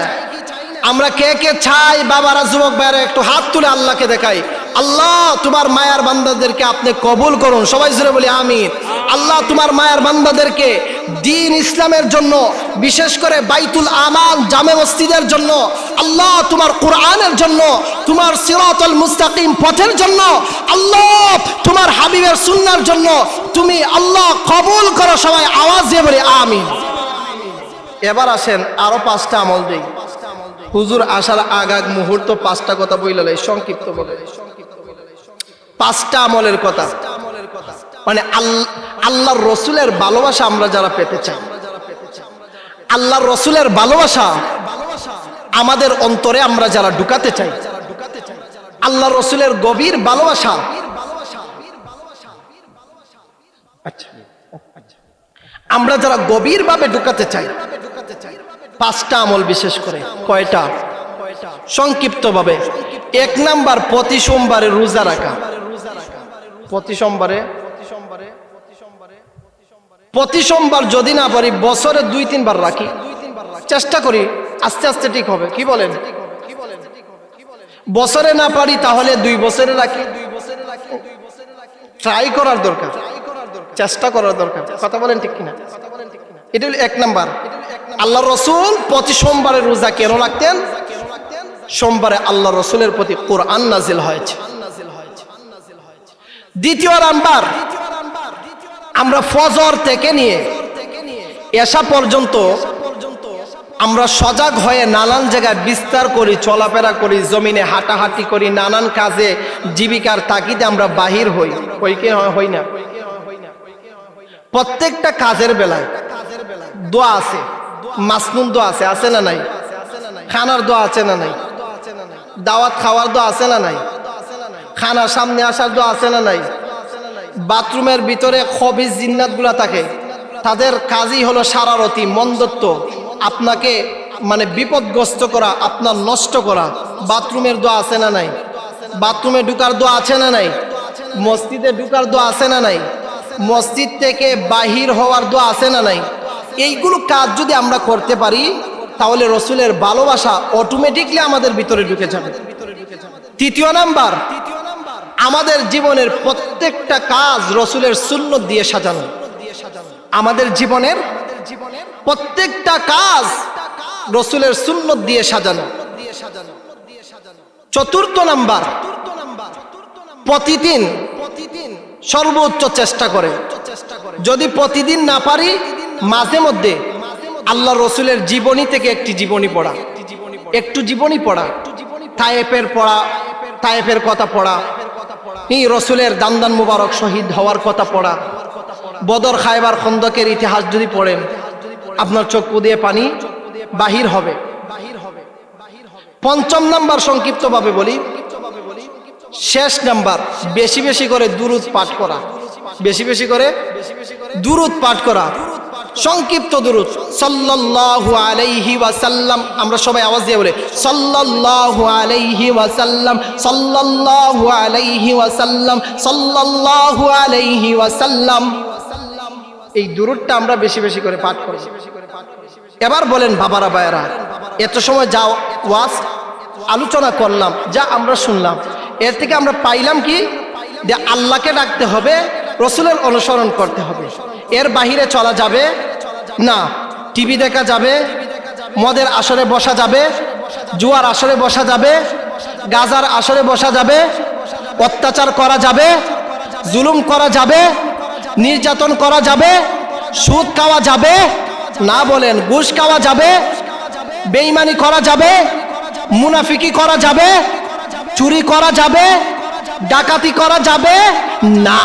আমরা কে কে চাই? বাবারা, যুবক ভাইরা একটু হাত তুলে আল্লাহকে দেখাই। আল্লাহ তোমার মায়ার বান্দাদেরকে আপনি কবুল করুন। সবাই জোরে বলি আমিন। আল্লাহ তোমার মায়ার বান্দাদেরকে দ্বীন ইসলামের জন্য, বিশেষ করে বাইতুল আমান জামে মসজিদের জন্য, আল্লাহ তোমার কোরআনের জন্য, তোমার সিরাতুল মুস্তাকিম পথের জন্য, আল্লাহ তোমার হাবিবের সুন্নাহর জন্য তুমি আল্লাহ কবুল করো। সবাই আওয়াজ দিয়ে বলি আমিন। এবার আসেন আরো 5টা আমল দেই। হুজুর আসার আগ মুহূর্ত 5টা কথা বইলে সংক্ষিপ্ত বলে 5টা আমলের কথা। মানে আল্লাহর রসুলের ভালোবাসা আমরা যারা পেতে চাই, আল্লাহর রসুলের ভালোবাসা আমাদের অন্তরে আমরা যারা ঢুকাতে চাই, আল্লাহর রসুলের গভীর ভালোবাসা, আমরা যারা গভীরভাবে ঢুকাতে চাই, 5টা আমল বিশেষ করে। কয়টা? সংক্ষিপ্তভাবে। 1 নাম্বার, প্রতি সোমবারে রোজা রাখা। প্রতি সোমবার যদি না পারি বছরে 2-3 বার রাখি, চেষ্টা করি, আস্তে আস্তে ঠিক হবে। কি বলেন? বছরে না পারি তাহলে 2 বছরে রাখি। ট্রাই করার দরকার, চেষ্টা করার দরকার। কথা বলেন ঠিক কিনা? এটা হলো 1 নাম্বার। আল্লাহ রসুল প্রতি সোমবারে রোজা কেন রাখতেন? সোমবারে আল্লাহ রসুলের প্রতি কোরআন নাজিল হয়েছে। 2 নাম্বার, আমরা ফজর থেকে নিয়ে এশা পর্যন্ত আমরা সজাগ হয়ে নানান জায়গায় বিস্তার করি, চলাফেরা করি, জমিনে হাঁটাহাঁটি করি, নানান কাজে জীবিকার তাগিদে আমরা বাহির হই। হই না? প্রত্যেকটা কাজের বেলায় দোয়া আছে, মাসনুন দোয়া আছে, আছে না নাই? খানার দোয়া আছে না নাই? দাওয়াত খাওয়ার দোয়া আছে না নাই? খানা সামনে আসার দোয়া আছে না নাই? বাথরুমের ভিতরে খবিজ জিন্নাতগুলা থাকে, তাদের কাজই হলো শারারতি, মন্দত্ব, আপনাকে মানে বিপদগ্রস্ত করা, আপনার নষ্ট করা। বাথরুমের দোয়া আছে না নাই? বাথরুমে ঢুকার দোয়া আছে না নাই? মসজিদে ঢুকার দোয়া আছে না নাই? মসজিদ থেকে বাহির হওয়ার দোয়া আছে না নাই? এইগুলো কাজ যদি আমরা করতে পারি তাহলে রসুলের ভালোবাসা অটোমেটিকলি আমাদের ভিতরে ঢুকে যাবে। 3 নাম্বার, আমাদের জীবনের প্রত্যেকটা কাজ রসুলের সুন্নত দিয়ে সাজানো। আমাদের জীবনের প্রত্যেকটা কাজ রসুলের সুন্নত দিয়ে সাজানো। চতুর্থ নাম্বার, প্রতিদিন সর্বোচ্চ চেষ্টা করে, যদি প্রতিদিন না পারি মাঝে মধ্যে আল্লাহ রসুলের জীবনী থেকে একটি জীবনী পড়া, একটু জীবনী পড়া, তায়েফের পড়া, তায়েফের কথা পড়া, এই রসুলের দান্দান মুবারক শহীদ হওয়ার কথা পড়া, বদর খায়বার খন্দকের ইতিহাস যদি পড়েন আপনার চক্ষু দিয়ে পানি বাহির হবে। পঞ্চম নাম্বার, সংক্ষিপ্তভাবে বলি, শেষ নাম্বার, বেশি বেশি করে দুরূদ পাঠ করা, বেশি বেশি করে দুরূদ পাঠ করা, সংক্ষিপ্ত দুরূদ, সাল্লাল্লাহু আলাইহি ওয়াসাল্লাম। আমরা সবাই আওয়াজ দিয়ে বলি সাল্লাল্লাহু আলাইহি ওয়াসাল্লাম, সাল্লাল্লাহু আলাইহি ওয়াসাল্লাম, সাল্লাল্লাহু আলাইহি ওয়াসাল্লাম। এই দুরূদটা আমরা বেশি বেশি করে পাঠ করব। এবার বলেন বাবারা ভাইয়েরা, এত সময় যা ওয়াজ আলোচনা করলাম, যা আমরা শুনলাম, এর থেকে আমরা পাইলাম কি? যে আল্লাহকে ডাকতে হবে, রসুলের অনুসরণ করতে হবে, এর বাহিরে চলা যাবে না। টিভি দেখা যাবে, মদের আসরে বসা যাবে, জুয়ার আসরে বসা যাবে, গাজার আসরে বসা যাবে, অত্যাচার করা যাবে, জুলুম করা যাবে, নির্যাতন করা যাবে, সুদ খাওয়া যাবে না, বলেন ঘুষ খাওয়া যাবে, বেঈমানি করা যাবে, মুনাফিকি করা যাবে, চুরি করা যাবে, ডাকাতি করা যাবে না।